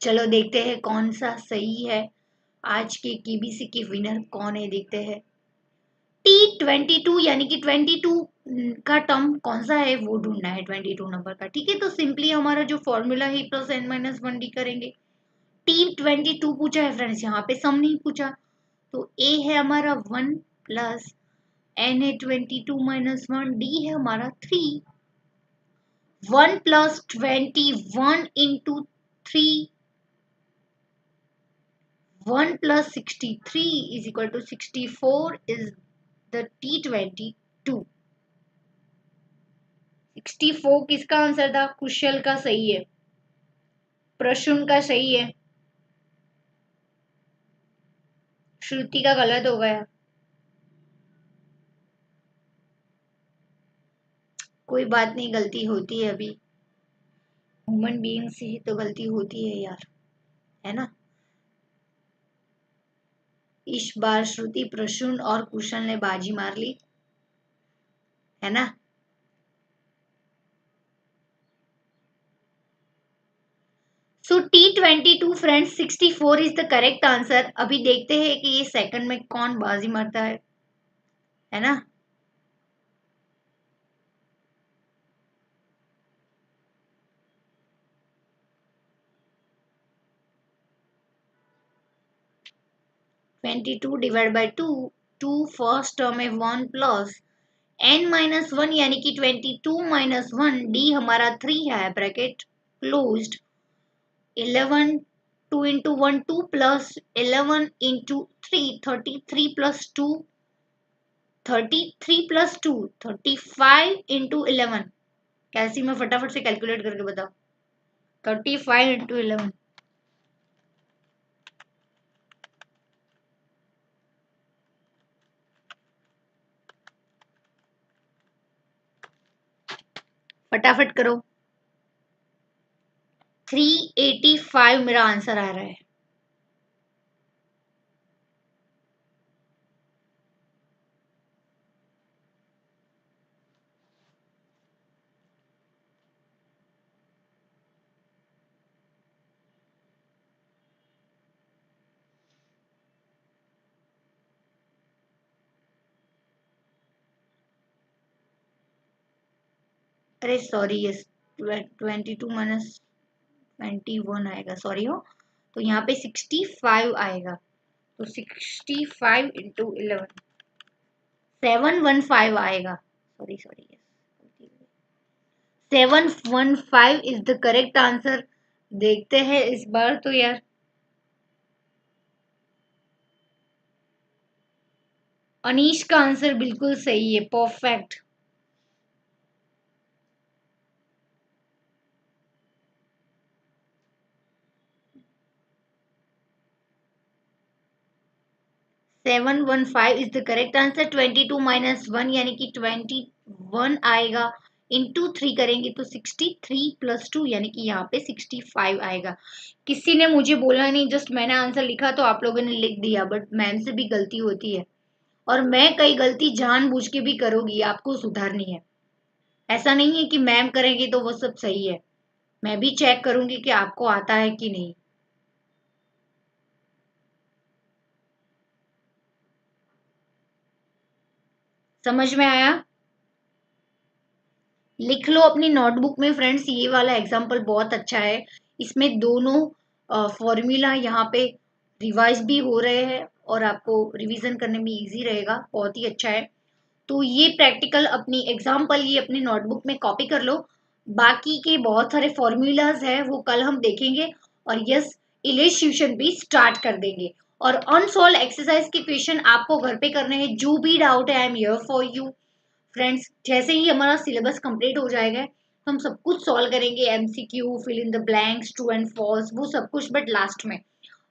चलो देखते हैं कौन सा सही है। आज के केबीसी के विनर कौन है, देखते हैं। T22 यानी कि 22 का टर्म कौन सा है वो ढूंढना है, 22 नंबर का। ठीक है, तो सिंपली हमारा जो फॉर्मूला है प्लस एन माइनस 1 डी करेंगे। T22 पूछा है फ्रेंड्स, यहाँ पे सम नहीं पूछा। तो ए है हमारा 1 प्लस एन है 22 माइनस 1, डी है हमारा 3। 1 plus 21 into 3, 1 plus 63 is equal to 64 is the T22। 64 किसका आंसर था? कुशल का सही है, प्रसून का सही है। श्रुति का गलत हो गया। कोई बात नहीं, गलती होती है, अभी ह्यूमन बीइंग से ही तो गलती होती है यार, है ना। इस बार श्रुति, प्रसून और कुशल ने बाजी मार ली, है ना। सो T22 friends 64 is the correct answer. अभी देखते हैं कि ये सेकंड में कौन बाजी मारता है ना। (22 डिवाइड बाई 2), 2 फर्स्ट टर्म है 1 प्लस n-1 यानी कि 22 माइनस 1, डी हमारा 3 है, bracket closed. 11 2 into 1 2 plus 11 into 3 33 plus 2 33 plus 2 35 into 11। कैसी, मैं फटाफट से कैलकुलेट करके बताओ। 35 इंटू 11, फटाफट करो। 385 मेरा आंसर आ रहा है। अरे सॉरी, ये 22 माइनस 21 आएगा, सॉरी हो। तो यहाँ पे 65 आएगा, तो 65 इंटू 11 715 आएगा। Sorry sorry, 715 is the correct answer. देखते हैं इस बार तो यार। अनीश का आंसर बिल्कुल सही है, perfect. Seven one five is the correct answer. 22 minus 1 यानी कि 21 आएगा, इंटू 3 करेंगे तो 63 प्लस 2 यानी कि यहाँ पे 65 आएगा। किसी ने मुझे बोला नहीं, जस्ट मैंने आंसर लिखा तो आप लोगों ने लिख दिया, बट मैम से भी गलती होती है, और मैं कई गलती जानबूझ के भी करूंगी, आपको सुधारनी है। ऐसा नहीं है कि मैम करेंगी तो वो सब सही है, मैं भी चेक करूंगी कि आपको आता है कि नहीं। समझ में आया? लिख लो अपनी नोटबुक में फ्रेंड्स, ये वाला एग्जाम्पल बहुत अच्छा है। इसमें दोनों फॉर्मूला यहाँ पे रिवाइज भी हो रहे हैं और आपको रिवीजन करने में इजी रहेगा, बहुत ही अच्छा है। तो ये प्रैक्टिकल अपनी एग्जाम्पल ये अपनी नोटबुक में कॉपी कर लो। बाकी के बहुत सारे फॉर्मूलाज है वो कल हम देखेंगे, और यस, इलेस्ट्रेशन भी स्टार्ट कर देंगे। और अनसॉल्व एक्सरसाइज के क्वेश्चन आपको घर पे करने हैं, जो भी डाउट है I am here for you friends. जैसे ही हमारा सिलेबस कंप्लीट हो जाएगा हम सब कुछ सॉल्व करेंगे, MCQ, fill in the blanks, true and false, वो सब कुछ, बट लास्ट में।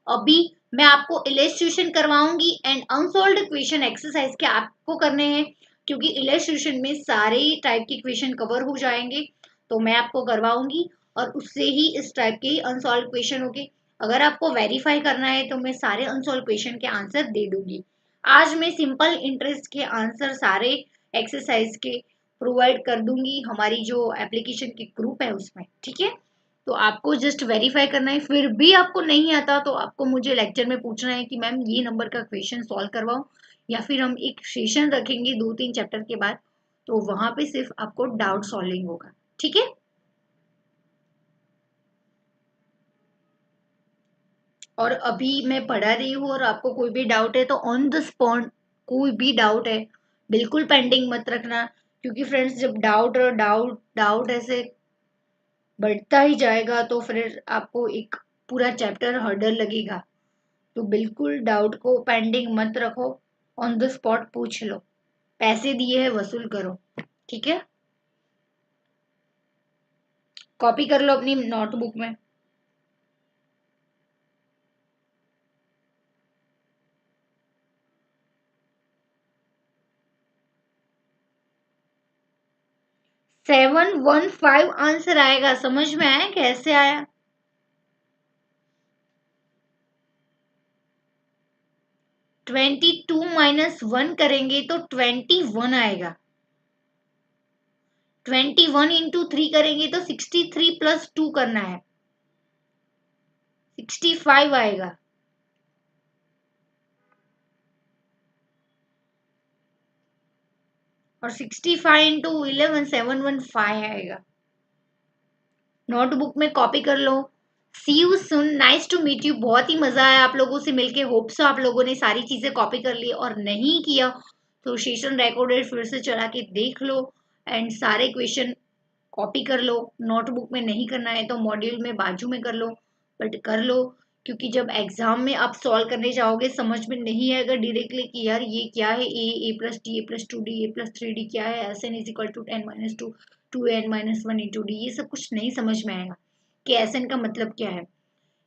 अभी मैं आपको इलेस्ट्रेशन करवाऊंगी एंड अनसॉल्व्ड क्वेश्चन एक्सरसाइज के आपको करने हैं, क्योंकि इलेस्ट्रेशन में सारे टाइप के क्वेश्चन कवर हो जाएंगे, तो मैं आपको करवाऊंगी और उससे ही इस टाइप के अनसॉल्व क्वेश्चन होंगे। अगर आपको वेरीफाई करना है तो मैं सारे अनसॉल्व क्वेश्चन के आंसर दे दूंगी। आज मैं सिंपल इंटरेस्ट के आंसर सारे एक्सरसाइज के प्रोवाइड कर दूंगी हमारी जो एप्लीकेशन की ग्रुप है उसमें, ठीक है। तो आपको जस्ट वेरीफाई करना है, फिर भी आपको नहीं आता तो आपको मुझे लेक्चर में पूछना है कि मैम ये नंबर का क्वेश्चन सॉल्व करवाओ, या फिर हम एक सेशन रखेंगे 2-3 चैप्टर के बाद, तो वहां पे सिर्फ आपको डाउट सॉल्विंग होगा, ठीक है। और अभी मैं पढ़ा रही हूँ और आपको कोई भी डाउट है तो ऑन द स्पॉट, कोई भी डाउट है बिल्कुल पेंडिंग मत रखना, क्योंकि फ्रेंड्स जब डाउट और डाउट डाउट ऐसे बढ़ता ही जाएगा तो फिर आपको एक पूरा चैप्टर हर्डल लगेगा। तो बिल्कुल डाउट को पेंडिंग मत रखो, ऑन द स्पॉट पूछ लो, पैसे दिए हैं वसूल करो, ठीक है। कॉपी कर लो अपनी नोटबुक में। 715 आंसर आएगा। समझ में आया कैसे आया? 22 माइनस 1 करेंगे तो 21 आएगा। 21 इंटू 3 करेंगे तो 63 प्लस 2 करना है, 65 आएगा। और 65 इंटू 11 715 आएगा। नोटबुक में कॉपी कर लो। See you soon, nice to meet you. बहुत ही मजा आया आप लोगों से मिलके। होप सो आप लोगों ने सारी चीजें कॉपी कर ली, और नहीं किया तो सेशन रिकॉर्डेड फिर से चला के देख लो एंड सारे क्वेश्चन कॉपी कर लो। नोटबुक में नहीं करना है तो मॉड्यूल में बाजू में कर लो, बट कर लो, क्योंकि जब एग्जाम में आप सॉल्व करने जाओगे समझ में नहीं आएगा डायरेक्टली कि यार ये क्या है, A plus D A plus two D A plus three D क्या है, S N is equal to N minus two two N minus one into D. ये सब कुछ नहीं समझ में आएगा कि एस एन का मतलब क्या है।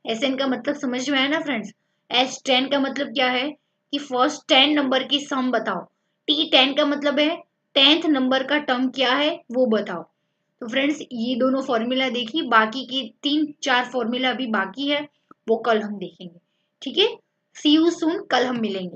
एस एन का मतलब समझ में आया ना फ्रेंड्स? एस 10 का मतलब क्या है कि फर्स्ट 10 नंबर की सम बताओ। टी 10 का मतलब है 10th नंबर का टर्म क्या है वो बताओ। तो फ्रेंड्स ये दोनों फॉर्मूला देखी, बाकी की 3-4 फॉर्मूला अभी बाकी है, वो कल हम देखेंगे। ठीक है, सी यू सून, कल हम मिलेंगे।